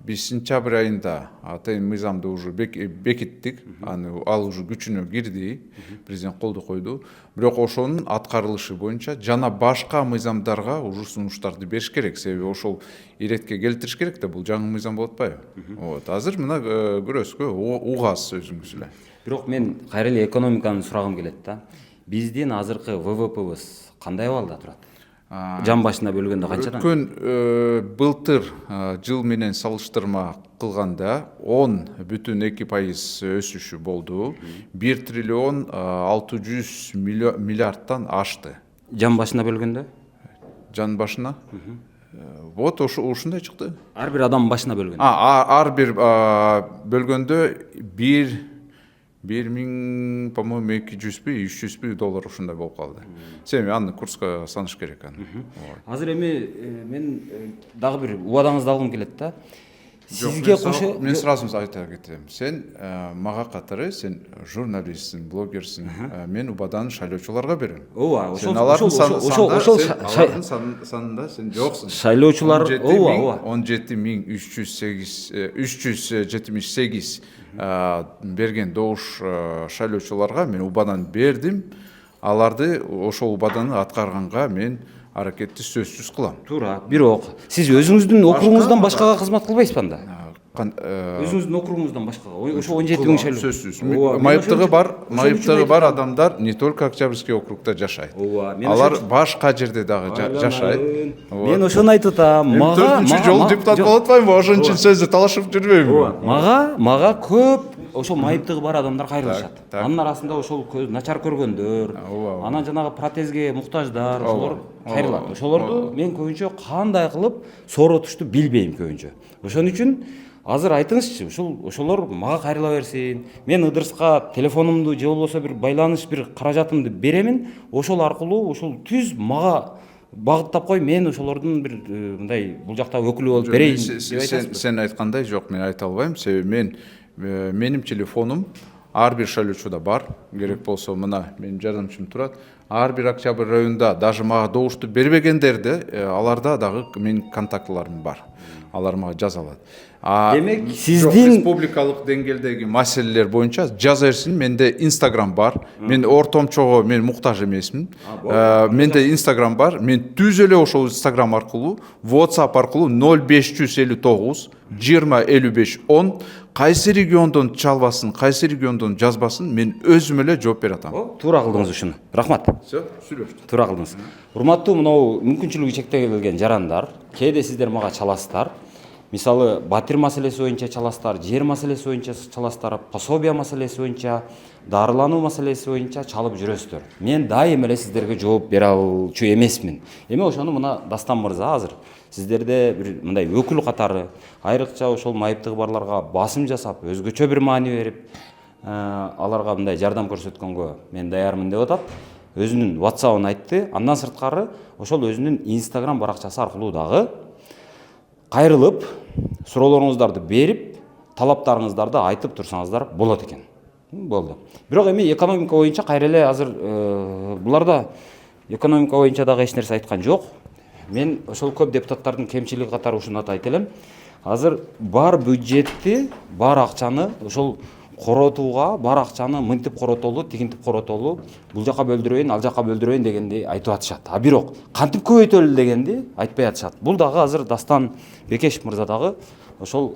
биз сентябрь айында атайын мыйзамды уже бекиттик, ал уже күчүнө кирди, президент колдо койду. Бирок ошонун аткарылышы боюнча жана башка мыйзамдарга уже сунуштарды бериш керек, себеби ошол иретке келтириш керек да, бул жаңы мыйзам болуп атпайбы? Вот, азыр мына көрөсүзгө угаз өзүңүз эле. Бирок мен кайра эле экономиканы сурагым келет да. Биздин азыркы ВВПбыз кандай абалда турат? Жан башына бөлгөндө канчадан? Өткөн былтыр жыл менен салыштырма кылганда 10,2% өсүшү болду. 1 триллион 600 миллиардтан ашты. Жан башына бөлгөндө? Жан башына? Вот ушундай чыкты. Ар бир адам башына бөлгөндө? Ар бир бөлгөндө 1000, по-моему, 200-300 доллар ушундай болуп калды. Себеби аны курска саныш керек аны. Азыр эми мен дагы бир убадаңызды алгым келет да. сизге кошо мен сразу айта кетем. Сен мага катары сен журналистсиң, блогерсиң. Мен убадан шайлоочуларга берем. ооба Сен алардын санында сен жоксуң. Шайлоочулар ооба 17378 берген добуш шайлоочуларга мен убадан бердим. Аларды ошол убаданы аткарганга мен аракетти сөзсүз кылам. туура. Бирок сиз өзүңүздүн округуңуздан башкага кызмат кылбайсызбы анда? Өзүңүздүн округуңуздан башкага, ошо 17 миң шайлоо. Сөзсүз. Майыптыгы бар адамдар не только Октябрьский округда жашайт. Алар башка жерде дагы жашайт. Мен ошону айтып атам. Мага 4-жолу депутат болуп атпайбы? Ошон үчүн сөздү талашып жүрбөйбү? Мага көп ошол майыптыгы бар адамдар кайрылышат. Анын арасында ошол начар көргөндөр, анан жанагы протезге муктаждар, ошолор кайрылат. Ошолорду мен көбүнчө кандай кылып сооротушту билбейм көбүнчө. Ошон үчүн азыр айтыңызчы, ошолор мага кайрыла берсин. Мен Ыдырыска телефонумду же болбосо бир байланыш бир каражатымды беремин. Ошол аркылуу ошол түз мага багыттап кой, мен ошолордун бир мындай бул жакта өкүлү болуп берейин деп айтасызбы? Сен айткандай жок, мен айта албайм. Себеби менин телефонум ар бир шайлоочуда бар. Керек болсо мына менин жардамчым турат. Ар бир Октябрь районунда даже мага добушту бербегендерде аларда дагы менин контактларым бар. Алар мага жаза алат. Демек, сиздин республикалык деңгээлдеги маселелер боюнча жаза берсин. Менде Instagram бар. Мен ортомчого мен муктаж эмесмин. Менде Instagram бар. Мен түз эле ошол Instagram аркылуу, WhatsApp аркылуу 0559 20 55 10 кайсы региондон чалбасын, кайсы региондон жазбасын, мен өзүм эле жооп бере атам. Туура кылдыңыз ушуну. Рахмат. Сүйлөштүк. Туура кылдыңыз. Урматтуу мынау мүмкүнчүлүгү чектелген жарандар, кээде сиздер мага чаласыздар. Мисалы, батир маселеси боюнча чаласыздар, жер маселеси боюнча чаласыздар, пособия маселеси боюнча, дарылануу маселеси боюнча чалып жүрөсүздөр. Мен дайым эле сиздерге жооп бере алчу эмесмин. Эми ошону мына Дастан мырза азыр сиздерде бир мындай өкүл катары, айрыкча ошол майыптыгы барларга басым жасап, өзгөчө бир маани берип, аларга мындай жардам көрсөткөнгө мен даярмын деп атат. Өзүнүн WhatsApp-ын айтты. Андан сырткары ошол өзүнүн Instagram баракчасы аркылуу дагы кайрылып, суроолоруңуздарды берип, талаптарыңыздарды айтып турсаңыздар болот экен. Болду. Бирок эми экономика боюнча кайра эле азыр буларда экономика боюнча дагы эч нерсе айткан жок. Мен ошол көп депутаттардын кемчилиги катары ушуну айтып элем. Азыр бар бюджетти, бар акчаны ошол коротууга, бар акчаны мынтип коротолу, тигинтип коротолу, бул жака бөлдүрөйүн, ал жака бөлдүрөйүн дегенди айтып атышат. А бирок кантип көбөйтөлү дегенди айтпай атышат. Бул дагы азыр Дастан Бекешев мырза дагы ошол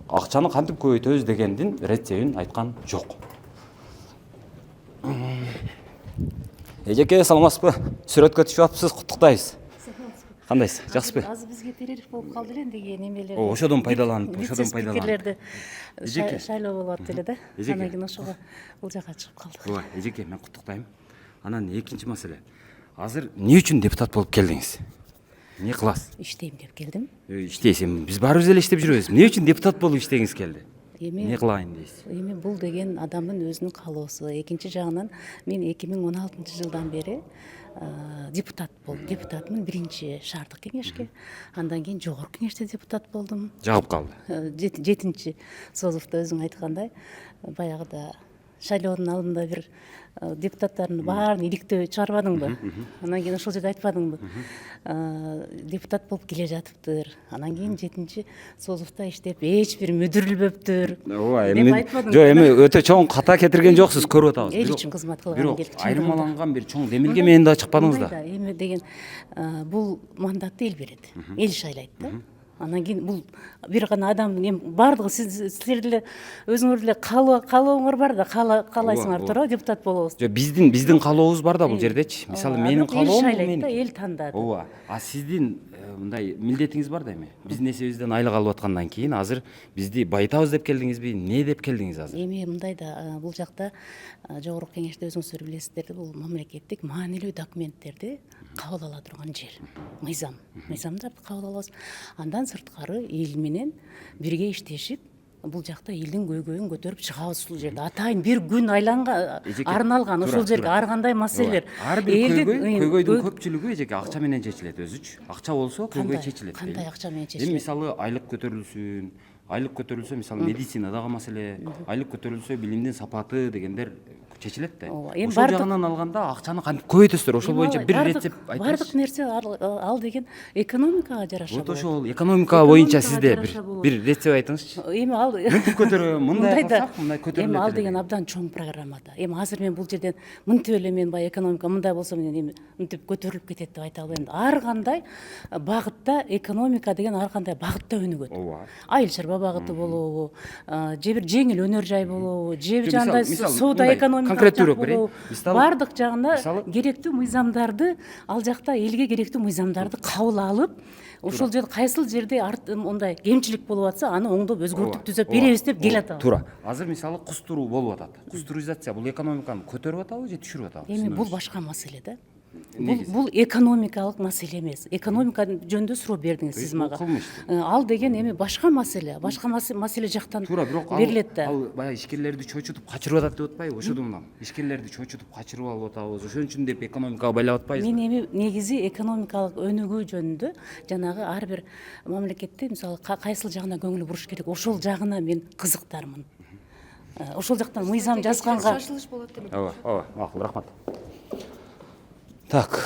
акчаны кантип көбөйтөбүз дегендин рецептин айткан жок. Эжеке, саламатсызбы? Сүрөткө түшүп атыпсыз, куттуктайбыз. Кандайсыз? Жакшысызбы? Азыр бизге перерив болуп калды эле деген эмелер. Ошодон пайдаланып. Спикерлерди шайлоо болуп атты эле да. Анан кийин ошого бул жака чыгып калдык. Ооба, эжеке, мен куттуктайм. Анан экинчи маселе. Азыр эмне үчүн депутат болуп келдиңиз? Эмне кыласыз? Иштейм деп келдим. Иштейсиң, биз баарыбыз эле иштеп жүрөбүз. Эмне үчүн депутат болуп иштегиңиз келди? Эмне кылайын дейсиз? Эми бул деген адамдын өзүнүн каалоосу. Экинчи жагынан мен 2016 жылдан бери депутат болдум. Депутатмын биринчи шаардык кеңешке. Андан кийин жогорку кеңеште депутат болдум. Жагып калды. 7-чи созувда өзүң айткандай, баягыда шайлоонун алдында бир депутаттардын баарын иликтөө чыгарбадыңбы? Анан кийин ошол жерде айтпадыңбы? Депутат болуп келе жатыптыр. Анан кийин 7-чи созувда иштеп эч бир мүдүрүлбөптүр. Ооба, эми жок, эми өтө чоң ката кетирген жоксуз, көрүп атабыз. Эл үчүн кызмат кылган келип. Бирок айырмаланган бир чоң демилге менен да чыкпадыңыз да. Эми деген бул мандатты эл берет. Эл шайлайт да. Анан кийин бул бир гана адамдын эми бардыгы силер деле өзүңөр деле каалооңор бар да, каалайсыңар туурабы депутат болобуз. Жок, биздин каалообуз бар да бул жердечи. Мисалы менин каалоом мен эл тандады. Ооба. А сиздин мындай милдетиңиз бар да эми. Биздин эсебизден айлык алып аткандан кийин азыр бизди байытабыз деп келдиңизби? Эмне деп келдиңиз азыр? Эми мындай да, бул жакта жогорку кеңеште өзүңүздөр билесиздер, бул мамлекеттик маанилүү документтерди кабыл ала турган жер. Мыйзамдарды кабыл алабыз. Андан сырткары эл менен бирге иштешип, бул жакта элдин көйгөйүн көтөрүп чыгабыз ушул жерде. Атайын бир күн арналган ушул жерге ар кандай маселелер. Ар бир көйгөйдүн көпчүлүгү эжеке акча менен чечилет өзүчү. Акча болсо көйгөй чечилет. Кандай акча менен чечилет? Эми мисалы айлык көтөрүлсүн, айлык көтөрүлсө мисалы медицинадагы маселе, айлык көтөрүлсө билимдин сапаты дегендер чечилет да. Ошол жагынан алганда акчаны кантип көбөйтөсүздөр? Ошол боюнча бир рецепт айтыңызчы. Бардык нерсе ал деген экономикага жараша. Вот ошол экономика боюнча сизде бир рецепт айтыңызчы. Эми ал мынтип көтөрөм, мындай кылсак, мындай көтөрүлөт. Эми ал деген абдан чоң программада. Эми азыр мен бул жерден мынтип эле мен баягы экономика мындай болсо мен эми мынтип көтөрүлүп кетет деп айта албайм. Ар кандай багытта экономика деген ар кандай багытта өнүгөт. Айыл чарба багыты болобу, же бир жеңил өнөр жай болобу, же жандай соода экономика конкреттүүрөөк берейин. Бардык жагына керектүү мыйзамдарды, ал жакта элге керектүү мыйзамдарды кабыл алып, ошол жерде кайсыл жерде мындай кемчилик болуп атса, аны оңдоп өзгөртүп түзөп беребиз деп кел атабыз. Туура. Азыр мисалы кустуруу болуп атат. Кустуризация бул экономиканы көтөрүп атабы же түшүрүп атабы? Эми бул башка маселе да. Бул экономикалык маселе эмес. Экономика жөнүндө суроо бердиңиз сиз мага. Ал деген эми башка маселе жактан берилет да. Ал баягы ишкерлерди чочутуп качырып атат деп атпайбы? Ошодон ишкерлерди чочутуп качырып алып атабыз. Ошон үчүн деп экономикага байлап атпайбызбы? Мен эми негизи экономикалык өнүгүү жөнүндө жанагы ар бир мамлекетте мисалы кайсыл жагына көңүл буруш керек, ошол жагына мен кызыктармын. Ошол жактан мыйзам жазганга шашылыш болот деп. Ооба, макул, рахмат. Так.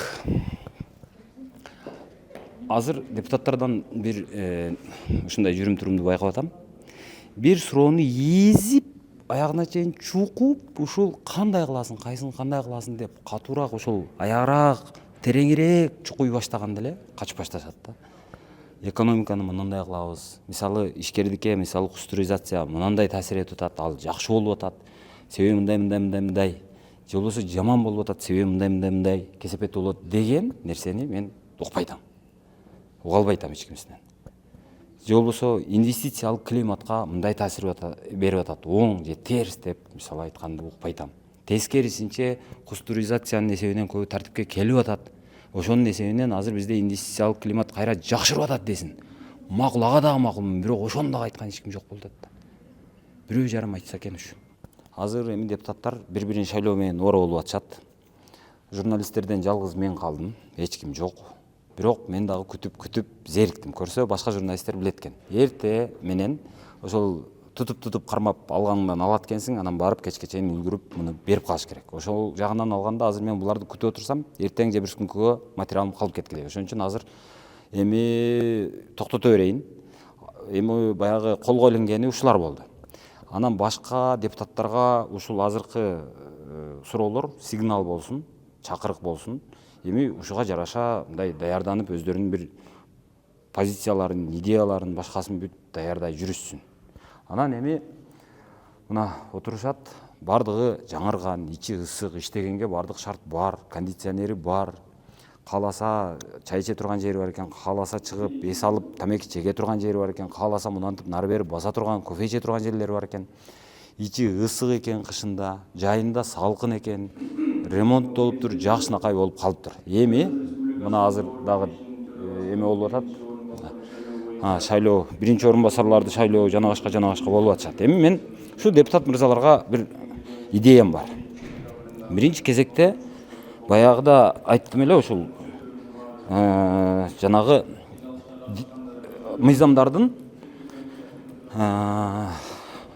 Азыр депутаттардан бир ушундай жүрүм турумду байкап атам. Бир суроону езип, аягына чейин чукуп, ушул кандай кыласың, кайсын кандай кыласың деп катуураак ошол аягыраак, тереңирээк чукуй баштаганда эле качып башташат да. Экономиканы мындай кылабыз. Мисалы ишкердикке, мисалы кустуризация мындай таасир этип атат, ал жакшы болуп атат. Себеби мындай. Же болбосо жаман болуп атат, себеби мындай кесепети болот деген нерсени мен укпайтам. Уга албайтам эч кимсинен. Же болбосо инвестициялык климатка мындай таасир берип атат, оң же терс деп мисалы айтканды укпайтам. Тескерисинче кустуризациянын эсебинен көбү тартипке келип атат. Ошонун эсебинен азыр бизде инвестициялык климат кайра жакшырып атат десин. Макул, ага дагы макулмун, бирок ошону дагы айткан эч ким жок болуп атат. Бирөө жарым айтса экен ушу. Азыр эми депутаттар бири-бирин шайлоо менен ора болуп атышат. Журналисттерден жалгыз мен калдым, эч ким жок. Бирок мен дагы күтүп зериктим. Көрсө башка журналисттер билет экен. Эрте менен ошол тутуп кармап алганыңдан алат экенсиң, анан барып кечке чейин үлгүрүп муну берип калыш керек. Ошол жагынан алганда азыр мен буларды күтүп отурсам, эртең же бир күнгө материалым калып кеткиле. Ошон үчүн азыр эми токтото берейин. Эми баягы колго илингени ушулар болду. Анан башка депутаттарга ушул азыркы суроолор сигнал болсун, чакырык болсун. Эми ушуга жараша мындай даярданып өздөрүнүн бир позицияларын, идеяларын башкасын бүт даярдай жүрүшсүн. Анан эми мына отурушат, бардыгы жаңырган, ичи ысык, иштегенге бардык шарт бар, кондиционери бар. Кааласа чай иче турган жери бар экен, кааласа чыгып эс алып тамеки чеге турган жери бар экен, кааласа мынантип нары бери баса турган, кофе иче турган жерлери бар экен. Ичи ысык экен кышында, жайында салкын экен, ремонттолуптур, жакшынакай болуп калыптыр. Эми мына азыр дагы эме болуп атат. Шайлоо, биринчи орун басарларды шайлоо жана башка болуп атышат. Эми мен ушу депутат мырзаларга бир идеям бар. Биринчи кезекте баягыда айттым эле, ушул жанагы мыйзамдардын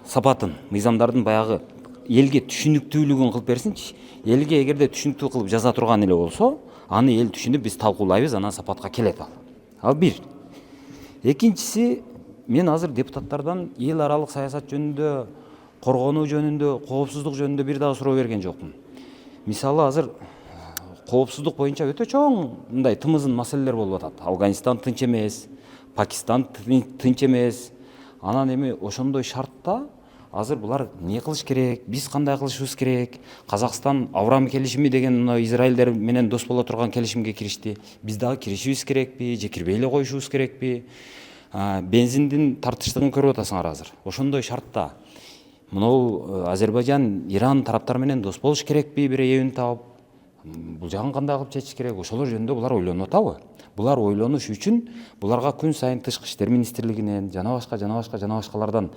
сапатын, мыйзамдардын баягы элге түшүнүктүүлүгүн кылып берсинчи. Элге эгерде түшүнүктүү кылып жаза турган эле болсо, аны эл түшүнүп биз талкуулайбыз, анан сапатка келет ал. Ал бир. Экинчиси, мен азыр депутаттардан эл аралык саясат жөнүндө, коргонуу жөнүндө, коопсуздук жөнүндө бир дагы суроо берген жокмун. Мисалы азыр коопсуздук боюнча өтө чоң мындай тымызын маселелер болуп атат. Афганистан тынч эмес, Пакистан тынч эмес. Анан эми ошондой шартта азыр булар эмне кылыш керек, биз кандай кылышыбыз керек? Казакстан Авраам келишими деген Израилдер менен дос боло турган келишимге киришти. Биз дагы киришибиз керекпи, же кирбей эле коюшубуз керекпи? Бензиндин тартыштыгын көрүп атасыңар азыр. Ошондой шартта мынау Азербайжан, Иран тараптар менен дос болуш керекпи, бир эбин таап? Бул жагын кандай кылып чечиш керек? Ошолор жөнүндө булар ойлонуп атабы? Булар ойлонуш үчүн буларга күн сайын Тышкы иштер министрлигинен жана башкалардан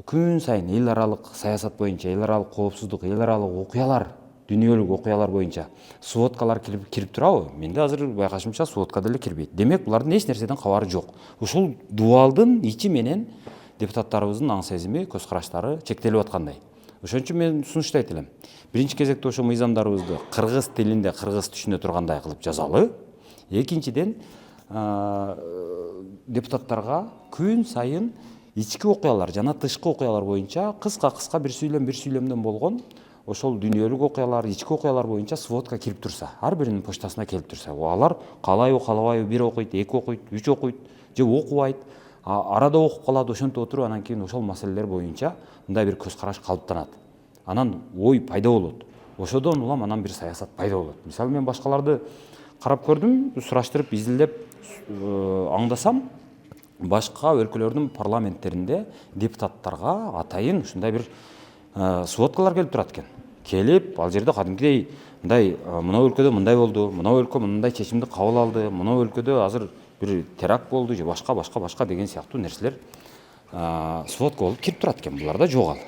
күн сайын эл аралык саясат боюнча, эл аралык коопсуздук, эл аралык окуялар, дүйнөлүк окуялар боюнча сводкалар кирип турабы? Менде азыр байкашымча сводка деле кирбейт. Демек булардын эч нерседен кабары жок. Ушул дубалдын ичи менен депутаттарыбыздын аң сезими, көз караштары чектелип аткандай. Ошон үчүн мен сунуштайт элем. Биринчи кезекте ошо мыйзамдарыбызды кыргыз тилинде кыргыз түшүнө тургандай кылып жазалы. Экинчиден, депутаттарга күн сайын ички окуялар жана тышкы окуялар боюнча кыска бир сүйлөмдөн болгон ошол дүйнөлүк окуялар, ички окуялар боюнча сводка кирип турса, ар биринин почтасына келип турса, алар каалайбы каалабайбы бир окуйт, эки окуйт, үч окуйт, же окубайт, арада окуп калат, ошентип отуруп анан кийин ошол маселелер боюнча мындай бир көз караш калыптанат. Анан ой пайда болот. Ошодон улам анан бир саясат пайда болот. Мисалы мен башкаларды карап көрдүм, сураштырып, изилдеп аңдасам, башка өлкөлөрдүн парламенттеринде депутаттарга атайын ушундай бир сводкалар келип турат экен. Келип, ал жерде кадимкидей мындай мына өлкөдө мындай болду, мына өлкө мындай чечимди кабыл алды, мына өлкөдө азыр бир теракт болду же башка деген сыяктуу нерселер сводка болуп кирип турат экен. Буларда жок ал.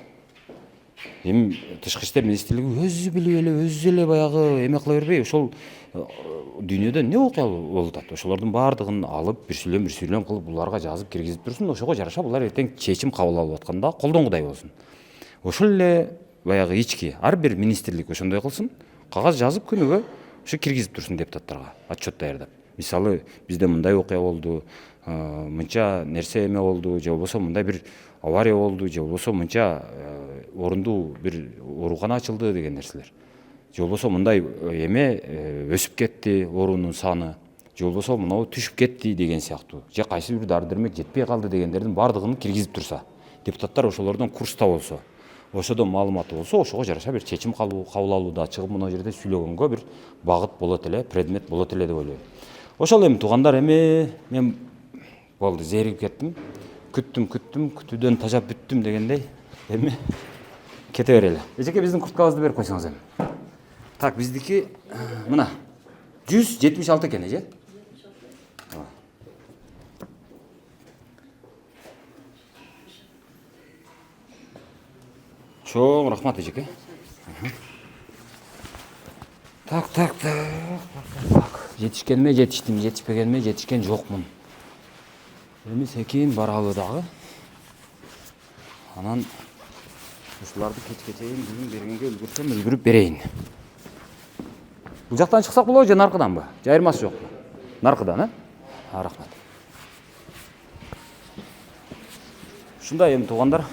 Эми тышкы иштер министрлиги өзү билип эле, өзү эле баягы эме кыла бербей, ошол дүйнөдө эмне окуя болуп атат, ошолордун баардыгын алып бир сүйлөм кылып буларга жазып киргизип турсун. Ошого жараша булар эртең чечим кабыл алып атканда колдонгудай болсун. Ошол эле баягы ички ар бир министрлик ошондой кылсын, кагаз жазып күнүгө ошо киргизип турсун депутаттарга отчет даярдап. Мисалы, бизде мындай окуя болду, мынча нерсе эме болду, же болбосо мындай бир авария болду, же болбосо мынча орундуу бир оорукана ачылды деген нерселер. Же болбосо мындай эме өсүп кетти оорунун саны, же болбосо мынау түшүп кетти деген сыяктуу, же кайсы бир дары дармек жетпей калды дегендердин баардыгын киргизип турса, депутаттар ошолордон курста болсо, ошодон маалыматы болсо, ошого жараша бир чечим кабыл алууда чыгып мына жерде сүйлөгөнгө бир багыт болот эле, предмет болот эле деп ойлойм. Ошол эми туугандар, эми мен болду, зеригип кеттим. Күттүм, күтүүдөн тажап бүттүм дегендей. Эми кете берели. Эжеке, биздин курткабызды берип койсоңуз эми. Так, биздики мына 176 экен, эже. Чоң рахмат, эжеке. Так. Жетишкениме жетиштим, жетишпегениме жетишкен жокмун. Эми секин баралы дагы. Анан ушуларды кечке чейин бүгүн бергенге үлгүрсөм үлгүрүп берейин. Бул жактан чыксак болобу же наркыданбы? Жайырмасы жокпу? Наркыдан, рахмат. Ушундай эми туугандар.